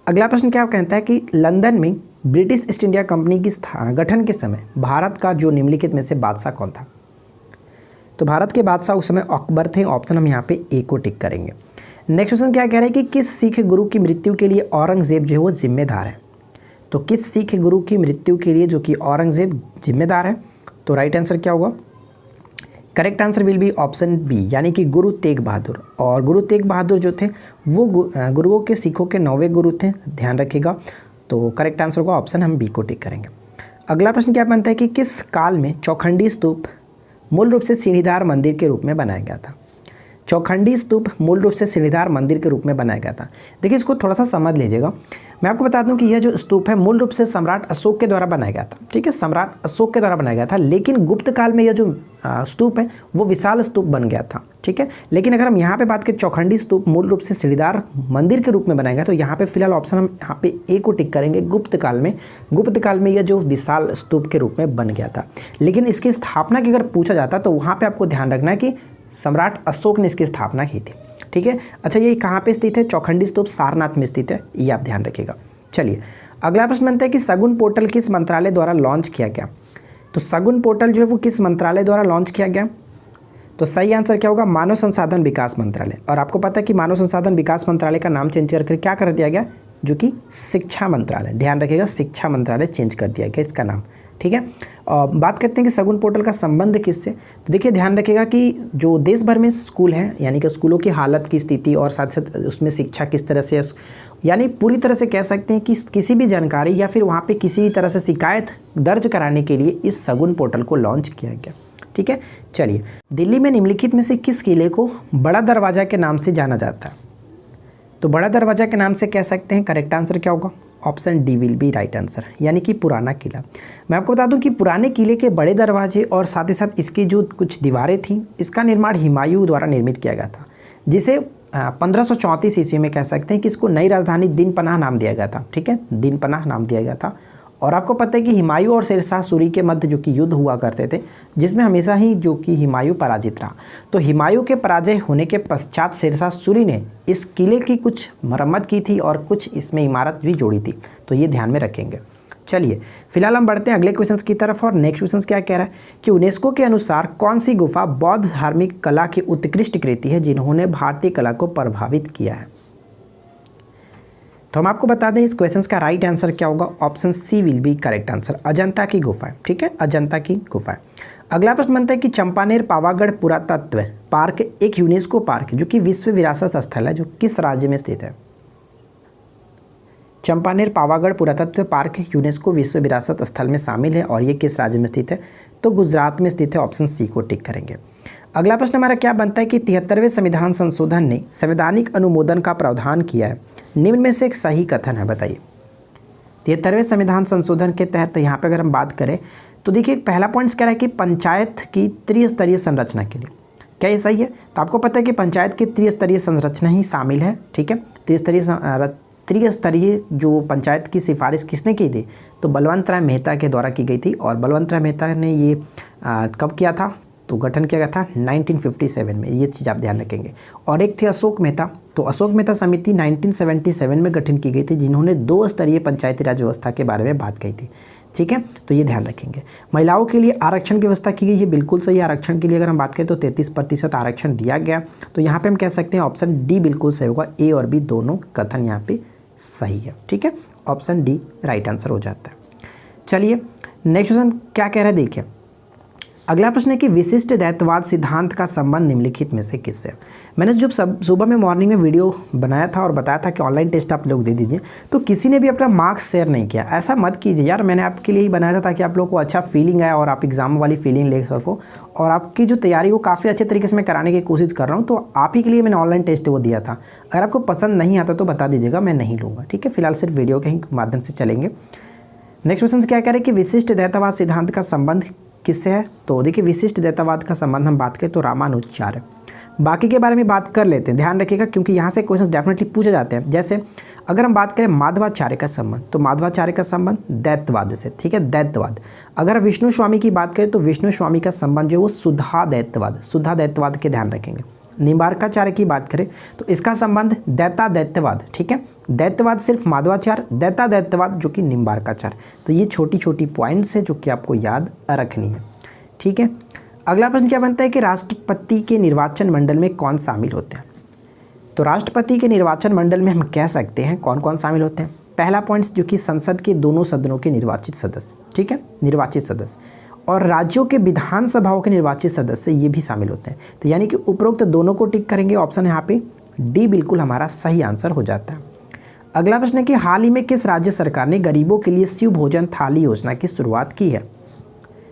अगला प्रश्न क्या कहता है कि लंदन में ब्रिटिश ईस्ट इंडिया कंपनी की गठन के समय भारत का जो निम्नलिखित में से बादशाह कौन था? तो भारत के बादशाह उस समय अकबर थे। ऑप्शन हम यहाँ पे ए को टिक करेंगे। नेक्स्ट क्वेश्चन क्या कह रहा है कि किस सिख गुरु की मृत्यु के लिए औरंगजेब जो है वो जिम्मेदार है? तो किस सिख गुरु की मृत्यु के लिए जो कि औरंगजेब जिम्मेदार है? तो राइट आंसर क्या होगा? Correct answer will be option B, यानी कि गुरु तेग बहादुर। और गुरु तेग बहादुर जो थे वो गुरुओं के सिखों के 9वें गुरु थे, ध्यान रखिएगा। तो करेक्ट आंसर होगा ऑप्शन हम बी को टिक करेंगे। अगला प्रश्न क्या बनता है कि किस काल में चौखंडी स्तूप मूल रूप से सीढ़ीदार मंदिर के रूप में बनाया गया था? चौखंडी स्तूप मूल रूप से सीढ़ीदार मंदिर के रूप में बनाया गया था। देखिए इसको थोड़ा सा समझ लीजिएगा। मैं आपको बता दूं कि यह जो स्तूप है मूल रूप से सम्राट अशोक के द्वारा बनाया गया था। ठीक है, सम्राट अशोक के द्वारा बनाया गया था, लेकिन गुप्त काल में यह जो स्तूप है वो विशाल स्तूप बन गया था। ठीक है, लेकिन अगर हम यहाँ पे बात करें चौखंडी स्तूप मूल रूप से सीढ़ीदार मंदिर के रूप में बनाया गया, तो यहाँ पे फिलहाल ऑप्शन हम यहाँ पे ए को टिक करेंगे। गुप्त काल में यह जो विशाल स्तूप के रूप में बन गया था। लेकिन इसकी स्थापना की अगर पूछा जाता तो वहाँ पर आपको ध्यान रखना है कि सम्राट अशोक ने इसकी स्थापना की थी। ठीक है, अच्छा ये कहाँ पे स्थित है? चौखंडी स्तूप सारनाथ में स्थित है, ये आप ध्यान रखिएगा। चलिए अगला प्रश्न बनता है कि शगुन पोर्टल किस मंत्रालय द्वारा लॉन्च किया गया? तो शगुन पोर्टल जो है वो किस मंत्रालय द्वारा लॉन्च किया गया? तो सही आंसर क्या होगा? मानव संसाधन विकास मंत्रालय। और आपको पता है कि मानव संसाधन विकास मंत्रालय का नाम चेंज करके क्या कर दिया गया? जो कि शिक्षा मंत्रालय, ध्यान रखिएगा, शिक्षा मंत्रालय चेंज कर दिया गया इसका नाम। ठीक है, बात करते हैं कि शगुन पोर्टल का संबंध किससे? तो देखिए ध्यान रखिएगा कि जो देश भर में स्कूल हैं, यानी कि स्कूलों की हालत की स्थिति और साथ साथ उसमें शिक्षा किस तरह से, यानी पूरी तरह से कह सकते हैं कि किसी भी जानकारी या फिर वहाँ पे किसी भी तरह से शिकायत दर्ज कराने के लिए इस शगुन पोर्टल को लॉन्च किया गया। ठीक है, चलिए दिल्ली में निम्नलिखित में से किस किले को बड़ा दरवाजा के नाम से जाना जाता है? तो बड़ा दरवाजा के नाम से कह सकते हैं। करेक्ट आंसर क्या होगा? Option D will be right answer, यानी कि पुराना किला। मैं आपको बता दूं कि पुराने किले के बड़े दरवाजे और साथ ही साथ इसकी जो कुछ दीवारें थीं, इसका निर्माण हुमायूं द्वारा निर्मित किया गया था, जिसे 1534 ईस्वी में कह सकते हैं कि इसको नई राजधानी दीनपनाह नाम दिया गया था। ठीक है, दीनपनाह नाम दिया गया था। और आपको पता है कि हुमायूं और शेरशाह सूरी के मध्य जो कि युद्ध हुआ करते थे, जिसमें हमेशा ही जो कि हुमायूं पराजित रहा। तो हुमायूं के पराजय होने के पश्चात शेरशाह सूरी ने इस किले की कुछ मरम्मत की थी और कुछ इसमें इमारत भी जोड़ी थी, तो ये ध्यान में रखेंगे। चलिए फिलहाल हम बढ़ते हैं अगले क्वेश्चन की तरफ। और नेक्स्ट क्वेश्चन क्या कह रहा है कि यूनेस्को के अनुसार कौन सी गुफा बौद्ध धार्मिक कला की उत्कृष्ट कृति है जिन्होंने भारतीय कला को प्रभावित किया है? तो हम आपको बता दें इस क्वेश्चन का राइट आंसर क्या होगा? Option C will be correct answer, Ajanta की गुफा। ठीक है, अजंता की गुफा। अगला प्रश्न बनता है कि चंपानेर पावागढ़ पुरातत्व पार्क एक यूनेस्को पार्क है जो कि विश्व विरासत स्थल है, जो किस राज्य में स्थित है? चंपानेर पावागढ़ पुरातत्व पार्क यूनेस्को विश्व विरासत स्थल में शामिल है और ये किस राज्य में स्थित है? तो गुजरात में स्थित है। ऑप्शन सी को टिक करेंगे। अगला प्रश्न हमारा क्या बनता है कि 73वें संविधान संशोधन ने संवैधानिक अनुमोदन का प्रावधान किया है, निम्न में से एक सही कथन है, बताइए। 73वें संविधान संशोधन के तहत यहाँ पे अगर हम बात करें तो देखिए पहला पॉइंट कह रहा है कि पंचायत की त्रिस्तरीय संरचना के लिए, क्या ये सही है? तो आपको पता है कि पंचायत की त्रिस्तरीय संरचना ही शामिल है। ठीक है, त्रिस्तरीय जो पंचायत की सिफारिश किसने की थी? तो बलवंत राय मेहता के द्वारा की गई थी। और बलवंत राय मेहता ने ये कब किया था? तो गठन किया गया था 1957 में, ये चीज़ आप ध्यान रखेंगे। और एक थे अशोक मेहता, तो अशोक मेहता समिति 1977 में गठन की गई थी, जिन्होंने 2 स्तरीय पंचायती राज व्यवस्था के बारे में बात कही थी। ठीक है, तो ये ध्यान रखेंगे। महिलाओं के लिए आरक्षण की व्यवस्था की गई है, बिल्कुल सही। आरक्षण के लिए अगर हम बात करें तो 33% आरक्षण दिया गया, तो यहाँ पे हम कह सकते हैं ऑप्शन डी बिल्कुल सही होगा। ए और बी दोनों कथन यहाँ पे सही है, ठीक है, ऑप्शन डी राइट आंसर हो जाता है। चलिए नेक्स्ट क्वेश्चन क्या कह रहा है, देखिए अगला प्रश्न है कि विशिष्ट द्वैतवाद सिद्धांत का संबंध निम्नलिखित में से किससे। मैंने जब सुबह में मॉर्निंग में वीडियो बनाया था और बताया था कि ऑनलाइन टेस्ट आप लोग दे दीजिए, तो किसी ने भी अपना मार्क्स शेयर नहीं किया। ऐसा मत कीजिए यार, मैंने आपके लिए ही बनाया था ताकि आप लोगों को अच्छा फीलिंग आए और आप एग्जाम वाली फीलिंग ले सको, और आपकी जो तैयारी वो काफ़ी अच्छे तरीके से मैं कराने की कोशिश कर रहा हूँ। तो आप ही के लिए मैंने ऑनलाइन टेस्ट वो दिया था। अगर आपको पसंद नहीं आता तो बता दीजिएगा, मैं नहीं लूँगा, ठीक है। फिलहाल सिर्फ वीडियो के ही माध्यम से चलेंगे। नेक्स्ट क्वेश्चन क्या कह रहे हैं कि विशिष्ट द्वैतवाद सिद्धांत का संबंध किससे है। तो देखिए विशिष्ट द्वैतवाद का संबंध हम बात करें तो रामानुजाचार्य। बाकी के बारे में बात कर लेते हैं, ध्यान रखिएगा क्योंकि यहाँ से क्वेश्चन डेफिनेटली पूछे जाते हैं। जैसे अगर हम बात करें माधवाचार्य का संबंध, तो माधवाचार्य का संबंध दैत्यवाद से, ठीक है, दैत्यवाद। अगर विष्णु स्वामी की बात करें तो विष्णु स्वामी का संबंध जो है वो शुद्धा दैत्यवाद के ध्यान रखेंगे। निम्बार्काचार्य की बात करें तो इसका संबंध दैत्यवाद, ठीक है। दैत्यवाद सिर्फ माधवाचार्य, दैत्यवाद जो कि निम्बार्काचार्य। तो ये छोटी छोटी पॉइंट्स है जो कि आपको याद रखनी है, ठीक है। अगला प्रश्न क्या बनता है कि राष्ट्रपति के निर्वाचन मंडल में कौन शामिल होते हैं। तो राष्ट्रपति के निर्वाचन मंडल में हम कह सकते हैं कौन कौन शामिल होते हैं। पहला पॉइंट जो कि संसद के दोनों सदनों के निर्वाचित सदस्य, ठीक है, निर्वाचित सदस्य, और राज्यों के विधानसभाओं के निर्वाचित सदस्य ये भी शामिल होते हैं। तो यानी कि उपरोक्त दोनों को टिक करेंगे, ऑप्शन यहाँ पे डी बिल्कुल हमारा सही आंसर हो जाता है। अगला प्रश्न है कि हाल ही में किस राज्य सरकार ने गरीबों के लिए शिव भोजन थाली योजना की शुरुआत की है।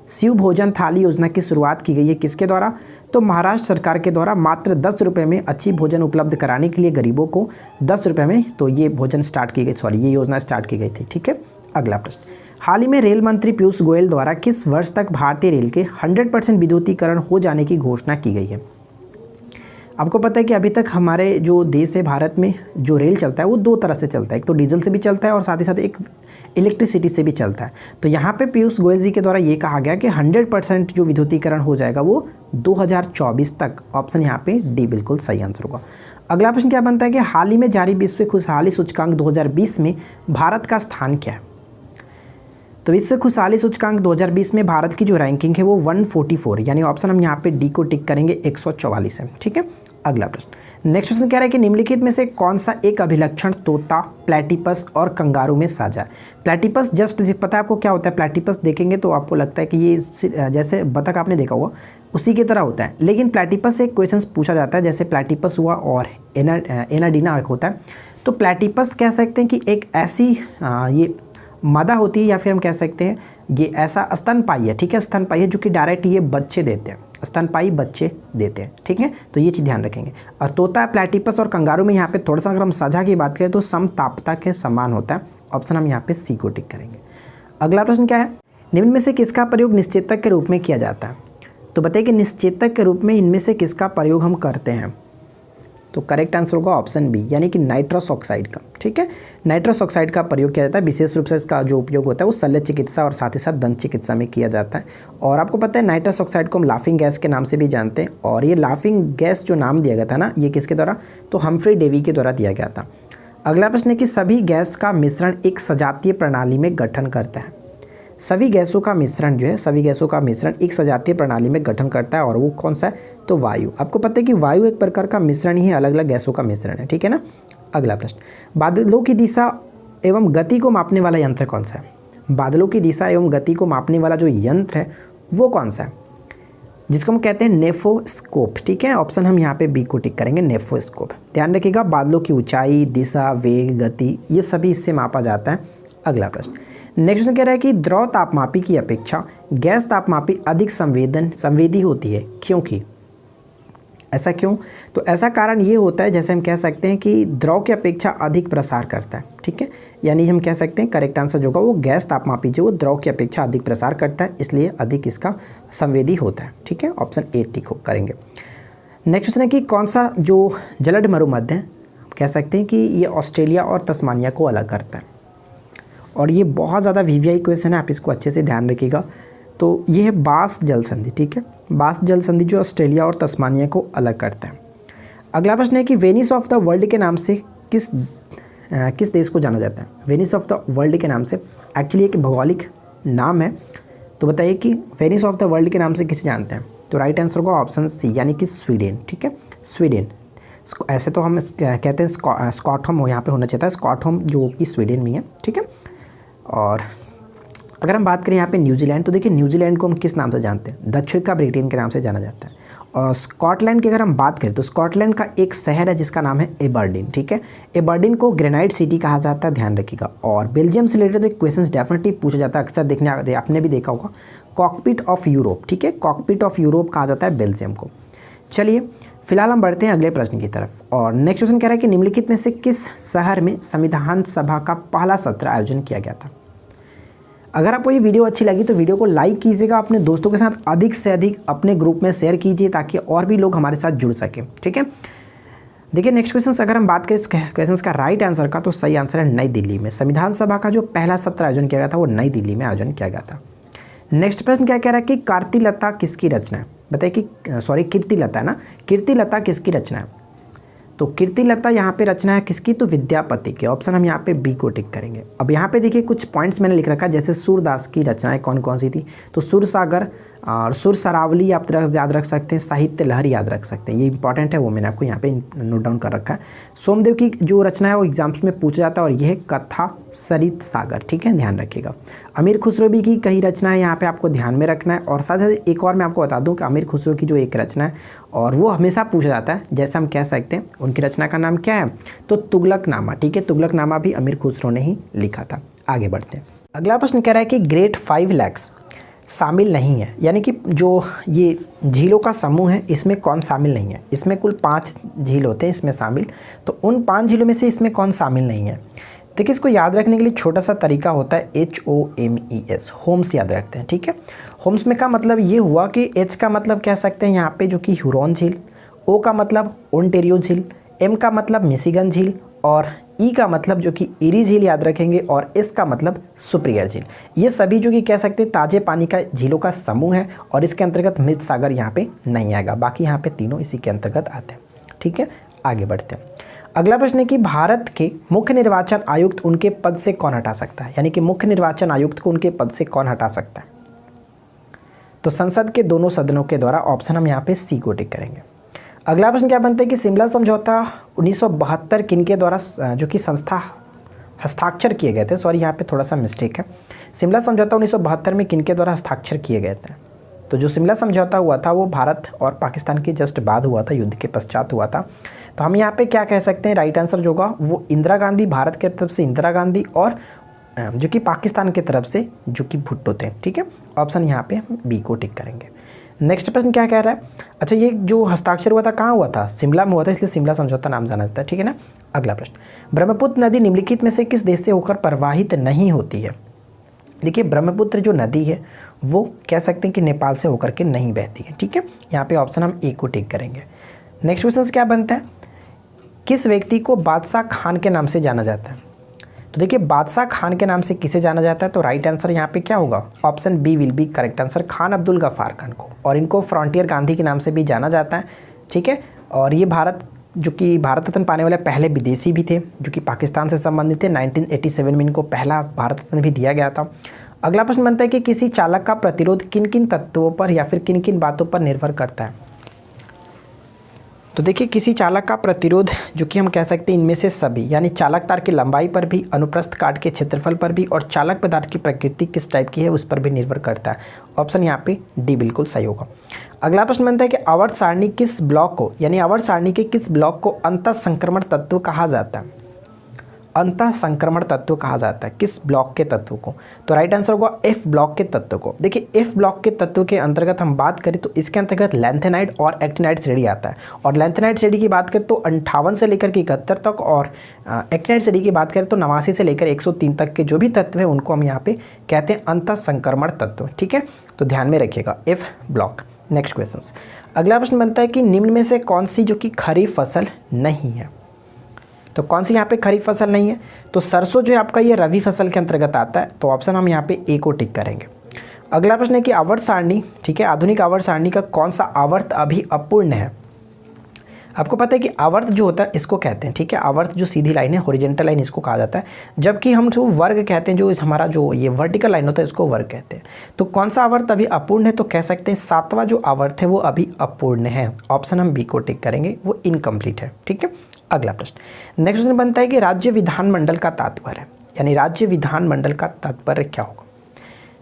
शिव भोजन थाली योजना की शुरुआत की गई है किसके द्वारा। तो महाराष्ट्र सरकार के द्वारा मात्र 10 रुपये में अच्छी भोजन उपलब्ध कराने के लिए गरीबों को 10 रुपये में तो ये भोजन स्टार्ट की गई, ये योजना स्टार्ट की गई थी, ठीक है। अगला प्रश्न, हाल ही में रेल मंत्री पीयूष गोयल द्वारा किस वर्ष तक भारतीय रेल के 100% विद्युतीकरण हो जाने की घोषणा की गई है। आपको पता है कि अभी तक हमारे जो देश है भारत में जो रेल चलता है वो दो तरह से चलता है, एक तो डीजल से भी चलता है और साथ ही साथ एक इलेक्ट्रिसिटी से भी चलता है। तो यहाँ पे पीयूष गोयल जी के द्वारा ये कहा गया कि 100% जो विद्युतीकरण हो जाएगा वो 2024 तक, ऑप्शन यहाँ पे डी बिल्कुल सही आंसर होगा। अगला प्रश्न क्या बनता है कि हाल ही में जारी विश्व खुशहाली सूचकांक 2020 में भारत का स्थान क्या है। तो विश्व खुशहाली सूचकांक 2020 में भारत की जो रैंकिंग है वो 144, यानी ऑप्शन हम यहाँ पे डी को टिक करेंगे, 144 है, ठीक है। अगला प्रश्न, नेक्स्ट क्वेश्चन कह रहा है कि निम्नलिखित में से कौन सा एक अभिलक्षण तोता, प्लेटिपस और कंगारू में साझा है। प्लेटिपस जस्ट पता है आपको क्या होता है, प्लेटिपस देखेंगे तो आपको लगता है कि ये जैसे बतख आपने देखा होगा उसी की तरह होता है, लेकिन प्लेटिपस से क्वेश्चन पूछा जाता है, जैसे प्लेटिपस हुआ और एनाडीना एक होता है। तो प्लेटिपस कह सकते हैं कि एक ऐसी ये मादा होती है, या फिर हम कह सकते हैं ये ऐसा स्तनपायी है, ठीक है, स्तनपायी है जो कि डायरेक्ट ये बच्चे देते हैं, स्तनपायी बच्चे देते हैं, ठीक है। तो ये चीज़ ध्यान रखेंगे। और तोता, प्लेटिपस और कंगारू में यहाँ पे थोड़ा सा अगर हम साझा की बात करें तो समतापता के समान होता है, ऑप्शन हम यहाँ पे सी को टिक करेंगे। अगला प्रश्न क्या है, निम्न में से किसका प्रयोग निश्चेतक के रूप में किया जाता है। तो बताइए कि निश्चेतक के रूप में इनमें से किसका प्रयोग हम करते हैं। तो करेक्ट आंसर होगा ऑप्शन बी, यानी कि नाइट्रस ऑक्साइड का, ठीक है। नाइट्रस ऑक्साइड का प्रयोग किया जाता है, विशेष रूप से इसका जो उपयोग होता है वो शल्य चिकित्सा और साथ ही साथ दंत चिकित्सा में किया जाता है। और आपको पता है नाइट्रस ऑक्साइड को हम लाफिंग गैस के नाम से भी जानते हैं, और ये लाफिंग गैस जो नाम दिया गया था ना, ये किसके द्वारा, तो हम्फ्री डेवी के द्वारा दिया गया था। अगला प्रश्न है कि सभी गैस का मिश्रण एक सजातीय प्रणाली में गठन करता है। सभी गैसों का मिश्रण जो है, सभी गैसों का मिश्रण एक सजातीय प्रणाली में गठन करता है, और वो कौन सा है, तो वायु। आपको पता है कि वायु एक प्रकार का मिश्रण ही है, अलग अलग गैसों का मिश्रण है, ठीक है ना। अगला प्रश्न, बादलों की दिशा एवं गति को मापने वाला यंत्र कौन सा है। बादलों की दिशा एवं गति को मापने वाला जो यंत्र है वो कौन सा है, जिसको हम कहते हैं नेफोस्कोप, ठीक है। ऑप्शन हम यहाँ पे बी को टिक करेंगे, नेफोस्कोप। ध्यान रखिएगा, बादलों की ऊंचाई, दिशा, वेग, गति, ये सभी इससे मापा जाता है। अगला प्रश्न, नेक्स्ट क्वेश्चन कह रहा है कि द्रव तापमापी की अपेक्षा गैस तापमापी अधिक संवेदी होती है, क्योंकि ऐसा क्यों। तो ऐसा कारण ये होता है, जैसे हम कह सकते हैं कि द्रव की अपेक्षा अधिक प्रसार करता है, ठीक है। यानी हम कह सकते हैं करेक्ट आंसर जो होगा वो गैस तापमापी जो वो द्रव की अपेक्षा अधिक प्रसार करता है, इसलिए अधिक इसका संवेदी होता है, ठीक है। ऑप्शन ए टिक करेंगे। नेक्स्ट क्वेश्चन है कि कौन सा जो जलद मरुमध्य है, कह सकते हैं कि ये ऑस्ट्रेलिया और तस्मानिया को अलग करता है, और ये बहुत ज़्यादा वीवीआई क्वेश्चन है, आप इसको अच्छे से ध्यान रखिएगा। तो ये है बास जल संधि, ठीक है, बास जल संधि जो ऑस्ट्रेलिया और तस्मानिया को अलग करता है। अगला प्रश्न है कि वेनिस ऑफ द वर्ल्ड के नाम से किस देश को जाना जाता है। वेनिस ऑफ द वर्ल्ड के नाम से एक्चुअली एक भौगोलिक नाम है। तो बताइए कि वेनिस ऑफ द वर्ल्ड के नाम से किसे जानते हैं? तो राइट आंसर होगा ऑप्शन सी यानी कि स्वीडन। ठीक है, स्वीडन। ऐसे तो हम कहते हैं स्कॉटहोम यहाँ पे होना चाहिए था, स्कॉटहोम जो कि स्वीडन में है। ठीक है, और अगर हम बात करें यहाँ पे न्यूजीलैंड, तो देखिए न्यूजीलैंड को हम किस नाम से जानते हैं? दक्षिण का ब्रिटेन के नाम से जाना जाता है। और स्कॉटलैंड की अगर हम बात करें तो स्कॉटलैंड का एक शहर है जिसका नाम है एबरडीन। ठीक है, एबरडीन को ग्रेनाइट सिटी कहा जाता है, ध्यान रखिएगा। और बेल्जियम से रिलेटेड एक क्वेश्चन डेफिनेटली पूछा जाता है, अक्सर देखने आपने भी देखा होगा, कॉकपिट ऑफ यूरोप। ठीक है, कॉकपिट ऑफ यूरोप कहा जाता है बेल्जियम को। चलिए फिलहाल हम बढ़ते हैं अगले प्रश्न की तरफ। और नेक्स्ट क्वेश्चन कह रहा है कि निम्नलिखित में से किस शहर में संविधान सभा का पहला सत्र आयोजन किया गया था? अगर आपको ये वीडियो अच्छी लगी तो वीडियो को लाइक कीजिएगा, अपने दोस्तों के साथ अधिक से अधिक अपने ग्रुप में शेयर कीजिए ताकि और भी लोग हमारे साथ जुड़ सकें। ठीक है, देखिए नेक्स्ट क्वेश्चन अगर हम बात करें इस क्वेश्चन का राइट आंसर का, तो सही आंसर है नई दिल्ली में। संविधान सभा का जो पहला सत्र आयोजन किया गया था वो नई दिल्ली में आयोजन किया गया था। नेक्स्ट प्रश्न क्या कह रहा है कि कार्तिलता किसकी रचना है? बताइए कि कीर्तिलता है ना, कीर्तिलता किसकी रचना है? तो कीर्तिलता यहाँ पे रचना है किसकी? तो विद्यापति की। ऑप्शन हम यहाँ पे बी को टिक करेंगे। अब यहाँ पे देखिए कुछ पॉइंट्स मैंने लिख रखा है, जैसे सूरदास की रचनाएं कौन कौन सी थी? तो सुरसागर और सुरसरावली आप याद रख सकते हैं, साहित्य लहर याद रख सकते हैं, ये इंपॉर्टेंट है, वो मैंने आपको यहाँ पे नोट डाउन कर रखा है। सोमदेव की जो रचना है वो एग्जाम्स में पूछा जाता है और यह है कथा सरित सागर। ठीक है, ध्यान रखिएगा। अमीर खुसरो की कई रचना है यहाँ पे आपको ध्यान में रखना है। और साथ ही एक और मैं आपको बता दूँ कि अमीर खुसरो की जो एक रचना है और वो हमेशा पूछा जाता है, जैसे हम कह सकते हैं उनकी रचना का नाम क्या है? तो तुगलकनामा। ठीक है, तुगलकनामा भी अमीर खुसरो ने ही लिखा था। आगे बढ़ते हैं। अगला प्रश्न कह रहा है कि ग्रेट 5 लैक्स शामिल नहीं है, यानी कि जो ये झीलों का समूह है इसमें कौन शामिल नहीं है? इसमें कुल 5 झील होते हैं इसमें शामिल, तो उन 5 झीलों में से इसमें कौन शामिल नहीं है? देखिए इसको याद रखने के लिए छोटा सा तरीका होता है, HOMES, होम्स याद रखते हैं। ठीक है, होम्स में का मतलब ये हुआ कि H का मतलब कह सकते हैं यहाँ पे जो कि ह्यूरॉन झील, O का मतलब ओंटेरियो झील, M का मतलब मिशिगन झील और E का मतलब जो कि इरी झील याद रखेंगे और S का मतलब सुपीरियर झील। ये सभी जो कि कह सकते हैं ताजे पानी का झीलों का समूह है और इसके अंतर्गत मृत सागर यहाँ पे नहीं आएगा, बाकी यहाँ पे तीनों इसी के अंतर्गत आते हैं। ठीक है, आगे बढ़ते हैं। अगला प्रश्न है कि भारत के मुख्य निर्वाचन आयुक्त उनके पद से कौन हटा सकता है? यानी कि मुख्य निर्वाचन आयुक्त को उनके पद से कौन हटा सकता है? तो संसद के दोनों सदनों के द्वारा। ऑप्शन हम यहाँ पे सी को टिक करेंगे। अगला प्रश्न क्या बनता है कि शिमला समझौता 1972 किन के द्वारा जो कि संस्था हस्ताक्षर किए गए थे? सॉरी यहाँ पे थोड़ा सा मिस्टेक है। शिमला समझौता 1972 में किन के द्वारा हस्ताक्षर किए गए थे? तो जो शिमला समझौता हुआ था वो भारत और पाकिस्तान के जस्ट बाद हुआ था, युद्ध के पश्चात हुआ था। तो हम यहाँ पे क्या कह सकते हैं? राइट आंसर जो होगा वो इंदिरा गांधी, भारत की तरफ से इंदिरा गांधी और जो कि पाकिस्तान की तरफ से जो कि भुट्टो थे। ठीक है, ऑप्शन यहाँ पे हम बी को टिक करेंगे। नेक्स्ट प्रश्न क्या कह रहा है? अच्छा, ये जो हस्ताक्षर हुआ था कहाँ हुआ था? शिमला में हुआ था, इसलिए शिमला समझौता नाम जाना जाता है। ठीक है ना। अगला प्रश्न, ब्रह्मपुत्र नदी निम्नलिखित में से किस देश से होकर प्रवाहित नहीं होती है? देखिए ब्रह्मपुत्र जो नदी है वो कह सकते हैं कि नेपाल से होकर के नहीं बहती है। ठीक है, यहाँ पे ऑप्शन हम ए को टिक करेंगे। नेक्स्ट क्वेश्चन क्या बनता है? किस व्यक्ति को बादशाह खान के नाम से जाना जाता है? तो देखिए बादशाह खान के नाम से किसे जाना जाता है? तो राइट आंसर यहाँ पे क्या होगा? Option B will be correct answer, Khan Abdul Ghaffar Khan को। और इनको फ्रंटियर गांधी के नाम से भी जाना जाता है। ठीक है, और ये भारत रत्न पाने वाले पहले विदेशी भी थे जो कि पाकिस्तान से संबंधित थे। 1987 में इनको पहला भारत रत्न भी दिया गया था। अगला प्रश्न बनता है कि किसी चालक का प्रतिरोध किन किन तत्वों पर या फिर किन किन बातों पर निर्भर करता है? तो देखिए किसी चालक का प्रतिरोध जो कि हम कह सकते हैं इनमें से सभी, यानी चालक तार की लंबाई पर भी, अनुप्रस्थ काट के क्षेत्रफल पर भी और चालक पदार्थ की प्रकृति किस टाइप की है उस पर भी निर्भर करता है। ऑप्शन यहाँ पे डी बिल्कुल सही होगा। अगला प्रश्न बनता है कि आवर्त सारणी किस ब्लॉक को, यानी आवर्त सारणी के किस ब्लॉक को अंतः संक्रमण तत्व कहा जाता है? अंतः संक्रमण तत्व कहा जाता है किस ब्लॉक के तत्व को? तो राइट आंसर होगा एफ ब्लॉक के तत्व को। देखिए एफ ब्लॉक के तत्व के अंतर्गत हम बात करें तो इसके अंतर्गत लैंथेनाइड और एक्टिनाइड श्रेणी आता है। और लैंथेनाइड श्रेणी की बात करें तो 58 से लेकर के 71 तक, और एक्टिनाइड श्रेणी की बात करें तो 89 से लेकर 103 तक के जो भी तत्व है उनको हम यहाँ पे कहते हैं अंतः संक्रमण तत्व। ठीक है, तो ध्यान में रखिएगा एफ ब्लॉक। नेक्स्ट क्वेश्चन, अगला प्रश्न बनता है कि निम्न में से कौन सी जो कि खरीफ फसल नहीं है? तो कौन सी यहाँ पे खरीफ फसल नहीं है? तो सरसों जो है आपका ये रबी फसल के अंतर्गत आता है, तो ऑप्शन हम यहाँ पे ए को टिक करेंगे। अगला प्रश्न है कि आवर्त सारणी, ठीक है, आधुनिक आवर्त सारणी का कौन सा आवर्त अभी अपूर्ण है? आपको पता है कि आवर्त जो होता है इसको कहते हैं, ठीक है, आवर्त जो सीधी लाइन है, हॉरिजॉन्टल लाइन इसको कहा जाता है, जबकि हम जो वर्ग कहते हैं, जो हमारा जो ये वर्टिकल लाइन होता है इसको वर्ग कहते हैं। तो कौन सा आवर्त अभी अपूर्ण है, तो कह सकते हैं 7वां जो आवर्त है वो अभी अपूर्ण है। ऑप्शन हम बी को टिक करेंगे, वो इनकम्प्लीट है, ठीक है। अगला प्रश्न, नेक्स्ट क्वेश्चन बनता है कि राज्य विधानमंडल का तात्पर्य, यानी राज्य विधानमंडल का तात्पर्य क्या होगा।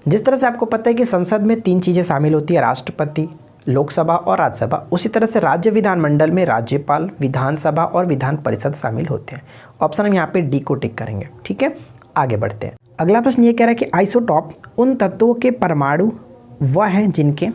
जिस तरह से आपको पता है कि संसद में 3 चीज़ें शामिल होती है, राष्ट्रपति, लोकसभा और राज्यसभा, उसी तरह से राज्य विधानमंडल में राज्यपाल, विधानसभा और विधान परिषद शामिल होते हैं। ऑप्शन हम यहाँ पे डी को टिक करेंगे, ठीक है। आगे बढ़ते हैं। अगला प्रश्न ये कह रहा है कि आइसोटॉप उन तत्वों के परमाणु वह हैं जिनके,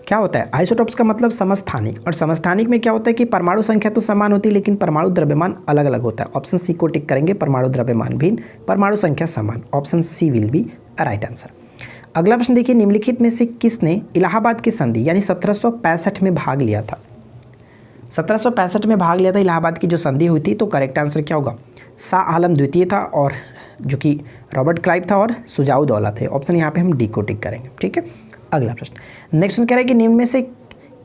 क्या होता है आइसोटॉप्स का मतलब समस्थानिक, और समस्थानिक में क्या होता है कि परमाणु संख्या तो समान होती है लेकिन परमाणु द्रव्यमान अलग अलग होता है। ऑप्शन सी को टिक करेंगे, परमाणु द्रव्यमान भिन्न, परमाणु संख्या समान। Option C will be right answer. अगला प्रश्न देखिए, निम्नलिखित में से किसने इलाहाबाद की संधि यानी 1765 में भाग लिया था। 1765 में भाग लिया था, इलाहाबाद की जो संधि हुई थी, तो करेक्ट आंसर क्या होगा, शाह आलम द्वितीय था, और जो कि रॉबर्ट क्लाइव था, और सुजाउद्दौला थे। ऑप्शन यहाँ पे हम डी को टिक करेंगे, ठीक है। अगला प्रश्न, नेक्स्ट कह रहा है कि निम्न में से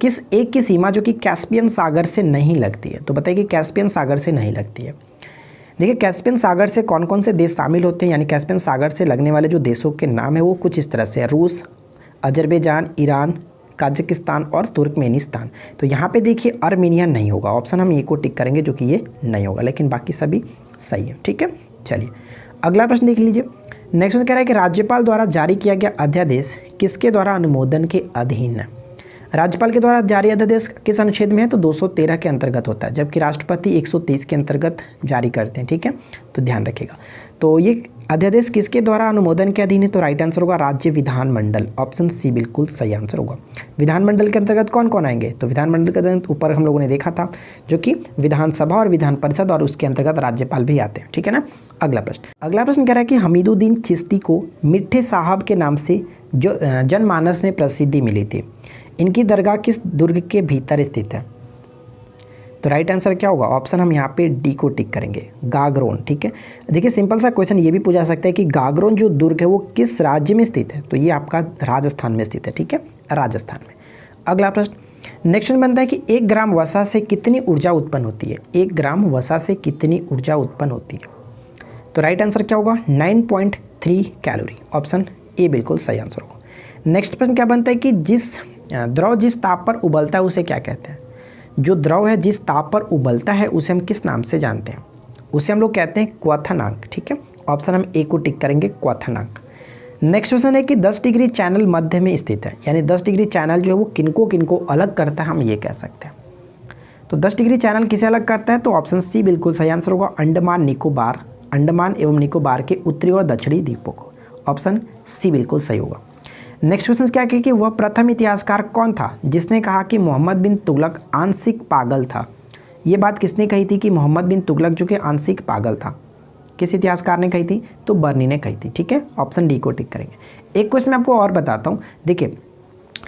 किस एक की सीमा जो कि कैस्पियन सागर से नहीं लगती है। तो बताइए कि कैस्पियन सागर से नहीं लगती है। देखिए कैस्पियन सागर से कौन कौन से देश शामिल होते हैं, यानी कैस्पियन सागर से लगने वाले जो देशों के नाम है वो कुछ इस तरह से है, रूस, अजरबैजान, ईरान, कजाकिस्तान और तुर्कमेनिस्तान। तो यहाँ पे देखिए अर्मीनिया नहीं होगा, ऑप्शन हम ये को टिक करेंगे जो कि ये नहीं होगा, लेकिन बाकी सभी सही है, ठीक है। चलिए अगला प्रश्न देख लीजिए। नेक्स्ट कह रहा है कि राज्यपाल द्वारा जारी किया गया अध्यादेश किसके द्वारा अनुमोदन के अधीन है। राज्यपाल के द्वारा जारी अध्यादेश किस अनुच्छेद में है, तो 213 के अंतर्गत होता है, जबकि राष्ट्रपति 130 के अंतर्गत जारी करते हैं, ठीक है, तो ध्यान रखिएगा। तो ये अध्यादेश किसके द्वारा अनुमोदन के अधीन है, तो राइट आंसर होगा राज्य विधानमंडल। ऑप्शन सी बिल्कुल सही आंसर होगा। विधानमंडल के अंतर्गत कौन कौन आएंगे, तो विधानमंडल के अंतर्गत ऊपर हम लोगों ने देखा था जो कि विधानसभा और विधान परिषद, और उसके अंतर्गत राज्यपाल भी आते हैं, ठीक है ना। अगला प्रश्न कह रहा है कि हमीदुद्दीन चिश्ती को मिट्ठे साहब के नाम से जो जनमानस में प्रसिद्धि मिली थी, इनकी दरगाह किस दुर्ग के भीतर स्थित है। तो राइट आंसर क्या होगा, ऑप्शन हम यहाँ पे डी को टिक करेंगे, गागरोन, ठीक है। देखिए सिंपल सा क्वेश्चन ये भी पूछा सकता है कि गागरोन जो दुर्ग है वो किस राज्य में स्थित है, तो ये आपका राजस्थान में स्थित है, ठीक है, राजस्थान में। अगला प्रश्न, नेक्स्ट बनता है कि 1 ग्राम वसा से कितनी ऊर्जा उत्पन्न होती है। 1 ग्राम वसा से कितनी ऊर्जा उत्पन्न होती है, तो राइट आंसर क्या होगा, 9.3 कैलोरी। ऑप्शन ए बिल्कुल सही आंसर होगा। नेक्स्ट प्रश्न क्या बनता है कि द्रव जिस ताप पर उबलता है उसे क्या कहते हैं। जो द्रव है जिस ताप पर उबलता है उसे हम किस नाम से जानते हैं, उसे हम लोग कहते हैं क्वथनांक, ठीक है। ऑप्शन हम ए को टिक करेंगे, क्वथनांक। नेक्स्ट क्वेश्चन है कि 10 डिग्री चैनल मध्य में स्थित है, यानी 10 डिग्री चैनल जो है वो किनको किनको अलग करता है, हम ये कह सकते हैं। तो 10 डिग्री चैनल किसे अलग करता है, तो ऑप्शन सी बिल्कुल सही आंसर होगा, अंडमान एवं निकोबार के उत्तरी और दक्षिणी द्वीपों को। ऑप्शन सी बिल्कुल सही होगा। नेक्स्ट क्वेश्चन क्या है कि वह प्रथम इतिहासकार कौन था जिसने कहा कि मोहम्मद बिन तुगलक आंशिक पागल था। ये बात किसने कही थी कि मोहम्मद बिन तुगलक जो कि आंशिक पागल था, किस इतिहासकार ने कही थी, तो बर्नी ने कही थी, ठीक है। ऑप्शन डी को टिक करेंगे। एक क्वेश्चन मैं आपको और बताता हूँ, देखिए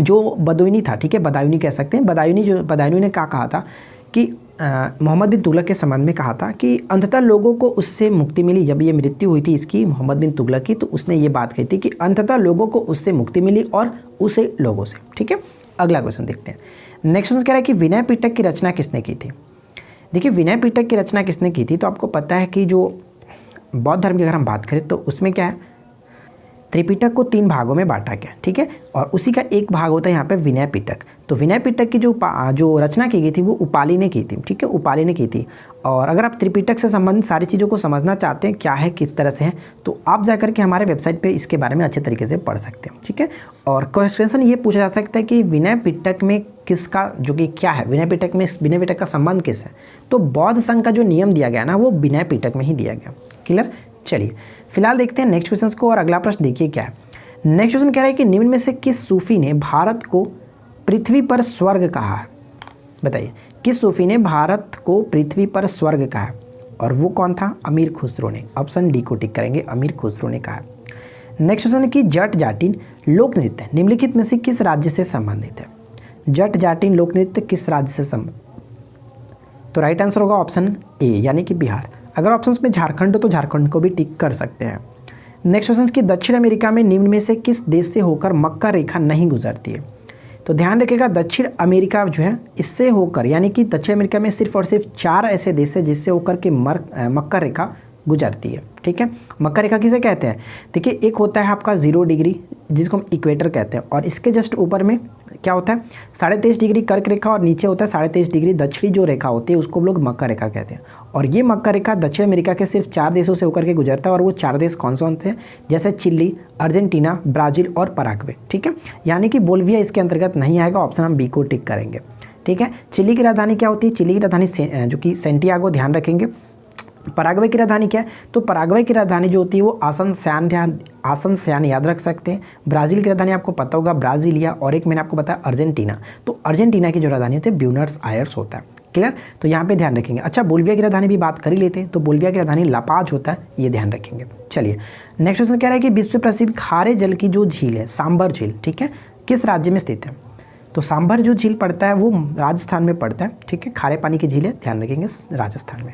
जो बदायूनी था, ठीक है, बदायूनी कह सकते हैं, बदायूनी ने क्या कहा था कि मोहम्मद बिन तुगलक के संबंध में कहा था कि अंततः लोगों को उससे मुक्ति मिली। जब ये मृत्यु हुई थी इसकी, मोहम्मद बिन तुगलक की, तो उसने ये बात कही थी कि अंततः लोगों को उससे मुक्ति मिली और उसे लोगों से, ठीक है। अगला क्वेश्चन देखते हैं। नेक्स्ट क्वेश्चन कह रहा है कि विनय पिटक की रचना किसने की थी। देखिए विनय पिटक की रचना किसने की थी, तो आपको पता है कि जो बौद्ध धर्म की अगर हम बात करें तो उसमें क्या है, त्रिपिटक को 3 भागों में बांटा गया, ठीक है, और उसी का एक भाग होता है यहाँ पे विनय पिटक। तो विनय पिटक की जो रचना की गई थी वो उपाली ने की थी, ठीक है, उपाली ने की थी। और अगर आप त्रिपिटक से संबंधित सारी चीज़ों को समझना चाहते हैं क्या है किस तरह से है, तो आप जाकर के हमारे वेबसाइट पे इसके बारे में अच्छे तरीके से पढ़ सकते हैं, ठीक है। और क्वेश्चन ये पूछा जा सकता है कि विनय पिटक में किसका जो कि क्या है, विनय पिटक का संबंध किस है, तो बौद्ध संघ का जो नियम दिया गया ना वो विनय पिटक में ही दिया गया। क्लियर। चलिए फिलहाल देखते हैं नेक्स्ट क्वेश्चन को, और अगला प्रश्न देखिए क्या है। नेक्स्ट क्वेश्चन कह रहा है कि निम्न में से किस सूफी ने भारत को पृथ्वी पर स्वर्ग कहा है। बताइए किस सूफी ने भारत को पृथ्वी पर स्वर्ग कहा है, और वो कौन था, अमीर खुसरो ने। ऑप्शन डी को टिक करेंगे, अमीर खुसरो ने कहा है। नेक्स्ट क्वेश्चन है कि जट जाटिन लोक नृत्य निम्नलिखित में से किस राज्य से संबंधित है। जट जाटिन लोक नृत्य किस राज्य से संबंधित, तो राइट आंसर होगा ऑप्शन ए यानी कि बिहार। अगर ऑप्शंस में झारखंड हो तो झारखंड को भी टिक कर सकते हैं। नेक्स्ट क्वेश्चन की दक्षिण अमेरिका में निम्न में से किस देश से होकर मक्का रेखा नहीं गुजरती है। तो ध्यान रखिएगा दक्षिण अमेरिका जो है इससे होकर, यानी कि दक्षिण अमेरिका में सिर्फ और सिर्फ 4 ऐसे देश है जिससे होकर के मकर रेखा गुजरती है। ठीक है, मकर रेखा किसे कहते हैं? देखिए एक होता है आपका 0 डिग्री जिसको हम इक्वेटर कहते हैं, और इसके जस्ट ऊपर में क्या होता है 23.5 डिग्री कर्क रेखा, और नीचे होता है 23.5 डिग्री दक्षिणी जो रेखा होती है उसको हम लोग मकर रेखा कहते हैं। और ये मकर रेखा दक्षिण अमेरिका के सिर्फ 4 देशों से होकर के गुजरता है, और वो 4 देश कौन से होते हैं? जैसे चिली, अर्जेंटीना, ब्राज़ील और पराग्वे। ठीक है, यानी कि बोल्विया इसके अंतर्गत नहीं आएगा, ऑप्शन हम बी को टिक करेंगे। ठीक है, चिली की राजधानी क्या होती है? चिली की राजधानी जो कि सेंटियागो, ध्यान रखेंगे। पराग्वे की राजधानी क्या है? तो पराग्वे की राजधानी जो होती है वो आसन याद रख सकते हैं। ब्राज़ील की राजधानी आपको पता होगा ब्राज़ीलिया, और एक मैंने आपको बताया अर्जेंटीना। तो अर्जेंटीना की जो राजधानी होती है ब्यूनस आयर्स होता है। क्लियर, तो यहाँ पे ध्यान रखेंगे। अच्छा, बोल्विया की राजधानी भी बात कर ही लेते हैं, तो बोल्विया की राजधानी लापाज होता है, ये ध्यान रखेंगे। चलिए नेक्स्ट क्वेश्चन कह रहा है कि विश्व प्रसिद्ध खारे जल की जो झील है सांबर झील, ठीक है, किस राज्य में स्थित है? तो सांबर जो झील पड़ता है वो राजस्थान में पड़ता है। ठीक है, खारे पानी की झील है, ध्यान रखेंगे राजस्थान में।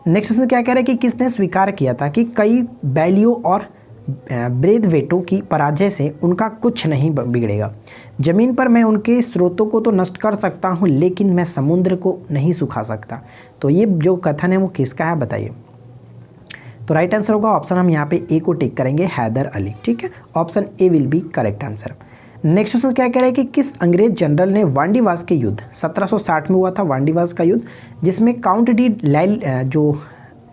नेक्स्ट क्वेश्चन क्या कह रहा है कि किसने स्वीकार किया था कि कई बैलियों और ब्रेदवेटों की पराजय से उनका कुछ नहीं बिगड़ेगा। जमीन पर मैं उनके स्रोतों को तो नष्ट कर सकता हूं, लेकिन मैं समुद्र को नहीं सुखा सकता। तो ये जो कथन है वो किसका है बताइए? तो राइट आंसर होगा ऑप्शन, हम यहाँ पे ए को टिक करेंगे, हैदर अली। ठीक है, option A will be correct answer. Next question क्या कह रहा है कि किस अंग्रेज जनरल ने वांडीवास के युद्ध 1760 में हुआ था वांडीवास का युद्ध, जिसमें काउंट डी जो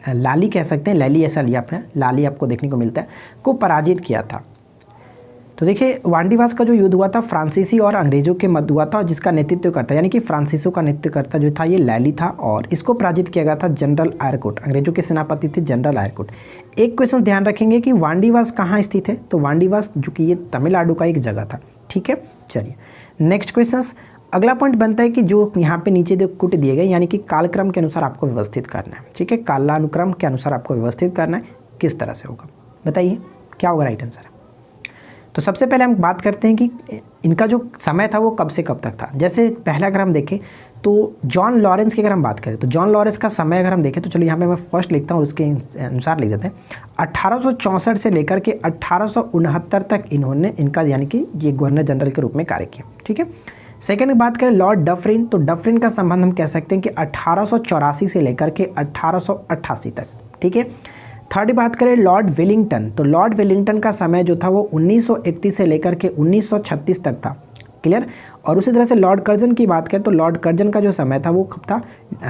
लाली कह सकते हैं, लैली ऐसा लिया आपने, लाली आपको देखने को मिलता है, को पराजित किया था। तो देखिए वांडीवास का जो युद्ध हुआ था फ्रांसीसी और अंग्रेजों के मध्य हुआ था, जिसका नेतृत्व करता यानी कि फ्रांसीसियों का नेतृत्व जो था ये लैली था, और इसको पराजित किया गया था जनरल आयरकोट। अंग्रेजों के सेनापति थे जनरल आयरकोट। एक क्वेश्चन ध्यान रखेंगे कि वांडीवास कहाँ स्थित है? तो वांडीवास जो कि ये तमिलनाडु का एक जगह था। ठीक है, चलिए नेक्स्ट क्वेश्चन। अगला पॉइंट बनता है कि जो यहाँ पे नीचे कुट दिए गए, यानी कि कालक्रम के अनुसार आपको व्यवस्थित करना है। ठीक है, कालानुक्रम के अनुसार आपको व्यवस्थित करना है, किस तरह से होगा बताइए, क्या होगा राइट आंसर? तो सबसे पहले हम बात करते हैं कि इनका जो समय था वो कब से कब तक था। जैसे पहला अगर हम देखें तो जॉन लॉरेंस की अगर हम बात करें तो जॉन लॉरेंस का समय अगर हम देखें तो चलो यहाँ पे मैं फर्स्ट लिखता हूँ और उसके अनुसार लिख देते हैं। 1864 से लेकर के 1869 तक इनका यानी कि ये गवर्नर जनरल के रूप में कार्य किया। ठीक है, सेकंड बात करें लॉर्ड डफरिन, तो डफरिन का संबंध हम कह सकते हैं कि 1884 से लेकर के 1888 तक। ठीक है, थर्ड बात करें लॉर्ड वेलिंगटन, तो लॉर्ड वेलिंगटन का समय जो था वो 1931 से लेकर के 1936 तक था। क्लियर, और उसी तरह से लॉर्ड कर्जन की बात करें तो लॉर्ड कर्जन का जो समय था वो कब था?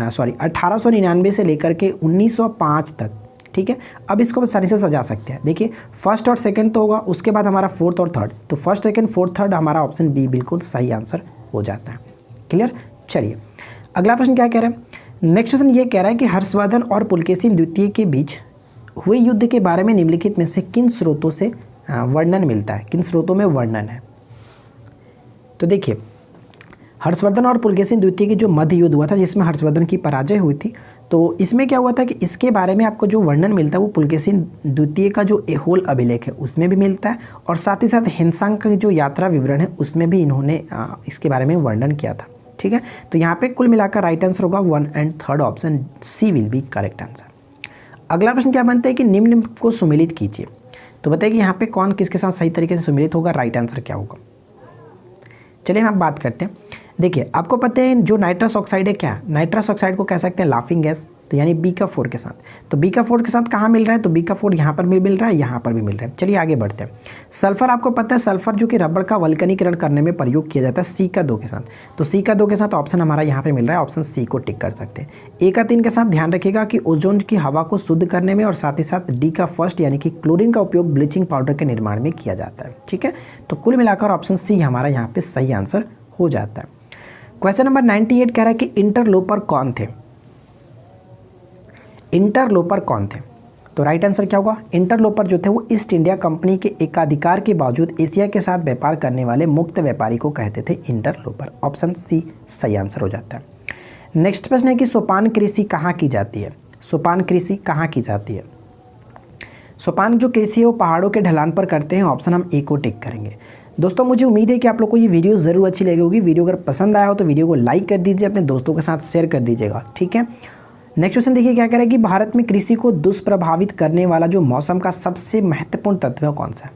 1899 से लेकर के 1905 तक। ठीक है, अब इसको आसानी से सजा सकते हैं। देखिए फर्स्ट और सेकंड तो होगा, उसके बाद हमारा फोर्थ और थर्ड, तो फर्स्ट सेकंड फोर्थ थर्ड हमारा ऑप्शन बी बिल्कुल सही आंसर हो जाता है। क्लियर, चलिए अगला प्रश्न क्या कह रहा है? नेक्स्ट क्वेश्चन ये कह रहा है कि हर्षवर्धन और पुलकेशिन द्वितीय के बीच हुए युद्ध के बारे में निम्नलिखित में से किन स्रोतों से वर्णन मिलता है, किन स्रोतों में वर्णन है? तो देखिए हर्षवर्धन और पुलकेशिन द्वितीय की जो मध्य युद्ध हुआ था जिसमें हर्षवर्धन की पराजय हुई थी, तो इसमें क्या हुआ था कि इसके बारे में आपको जो वर्णन मिलता है वो पुलकेशिन द्वितीय का जो एहोल अभिलेख है उसमें भी मिलता है, और साथ ही साथ हिंसांग का जो यात्रा विवरण है उसमें भी इन्होंने इसके बारे में वर्णन किया था। ठीक है, तो यहाँ पे कुल मिलाकर राइट आंसर होगा 1 and third option C will be correct answer. अगला प्रश्न क्या बनता है कि निम्न को सुमेलित कीजिए, तो बताइए कि यहाँ पे कौन किसके साथ सही तरीके से सुमेलित होगा, राइट आंसर क्या होगा? चलिए हम बात करते हैं। देखिए आपको पता है जो नाइट्रस ऑक्साइड है, क्या नाइट्रस ऑक्साइड को कह सकते हैं लाफिंग गैस, तो यानी बी का 4 के साथ। तो बी का 4 के साथ कहाँ मिल रहा है? तो बी का 4 यहाँ पर भी मिल रहा है, यहाँ पर भी मिल रहा है। चलिए आगे बढ़ते हैं। सल्फर आपको पता है सल्फर जो कि रबड़ का वल्कनीकरण करने में प्रयोग किया जाता है सी का 2 के साथ, तो सी का 2 के साथ ऑप्शन हमारा यहाँ पे मिल रहा है, ऑप्शन सी को टिक कर सकते हैं। ए का 3 के साथ ध्यान रखिएगा कि ओजोन की हवा को शुद्ध करने में, और साथ ही साथ डी का फर्स्ट यानी कि क्लोरीन का उपयोग ब्लीचिंग पाउडर के निर्माण में किया जाता है। ठीक है, तो कुल मिलाकर ऑप्शन सी हमारा यहाँ पे सही आंसर हो जाता है। क्वेश्चन नंबर 98 कह रहा है कि इंटरलोपर कौन थे? इंटरलोपर कौन थे? तो राइट आंसर क्या होगा? इंटरलोपर जो थे वो ईस्ट इंडिया कंपनी के एकाधिकार के बावजूद एशिया के साथ व्यापार करने वाले मुक्त व्यापारी को कहते थे इंटरलोपर। ऑप्शन सी सही आंसर हो जाता है। नेक्स्ट प्रश्न है कि सोपान कृषि कहाँ की जाती है? सोपान कृषि कहाँ की जाती है? सोपान जो कृषि है वो पहाड़ों के ढलान पर करते हैं, ऑप्शन हम ए को टिक करेंगे। दोस्तों मुझे उम्मीद है कि आप लोग को ये वीडियो ज़रूर अच्छी लगी होगी। वीडियो अगर पसंद आया हो तो वीडियो को लाइक कर दीजिए, अपने दोस्तों के साथ शेयर कर दीजिएगा। ठीक है, नेक्स्ट क्वेश्चन देखिए क्या कह रहा है कि भारत में कृषि को दुष्प्रभावित करने वाला जो मौसम का सबसे महत्वपूर्ण तत्व है कौन सा है?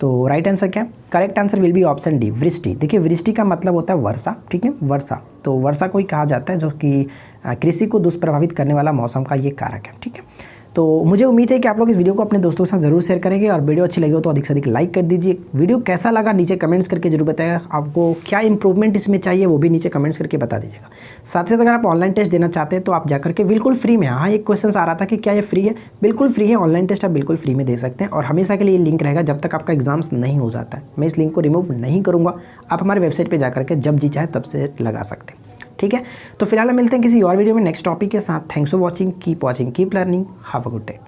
तो राइट आंसर क्या है? Correct answer will be option D, वृष्टि। देखिए वृष्टि का मतलब होता है वर्षा, ठीक है, वर्षा। तो वर्षा को ही कहा जाता है जो कि कृषि को दुष्प्रभावित करने वाला मौसम का ये कारक है, ठीक है। तो मुझे उम्मीद है कि आप लोग इस वीडियो को अपने दोस्तों के साथ जरूर शेयर करेंगे और वीडियो अच्छी लगी हो तो अधिक से अधिक लाइक कर दीजिए। वीडियो कैसा लगा नीचे कमेंट्स करके जरूर बताइएगा। आपको क्या इंप्रूवमेंट इसमें चाहिए वो भी नीचे कमेंट्स करके बता दीजिएगा। साथ ही साथ अगर आप ऑनलाइन टेस्ट देना चाहते हैं तो आप जाकर के बिल्कुल फ्री में, हाँ एक क्वेश्चन आ रहा था कि क्या ये फ्री है, बिल्कुल फ्री है। ऑनलाइन टेस्ट आप बिल्कुल फ्री में दे सकते हैं और हमेशा के लिए लिंक रहेगा जब तक आपका एग्जाम्स नहीं हो जाता है। मैं इस लिंक को रिमूव नहीं करूँगा, आप हमारे वेबसाइट पर जाकर के जब जी चाहे तब से लगा सकते हैं, ठीक है। तो फिलहाल मिलते हैं किसी और वीडियो में नेक्स्ट टॉपिक के साथ। Thanks for watching, keep learning, have a good day.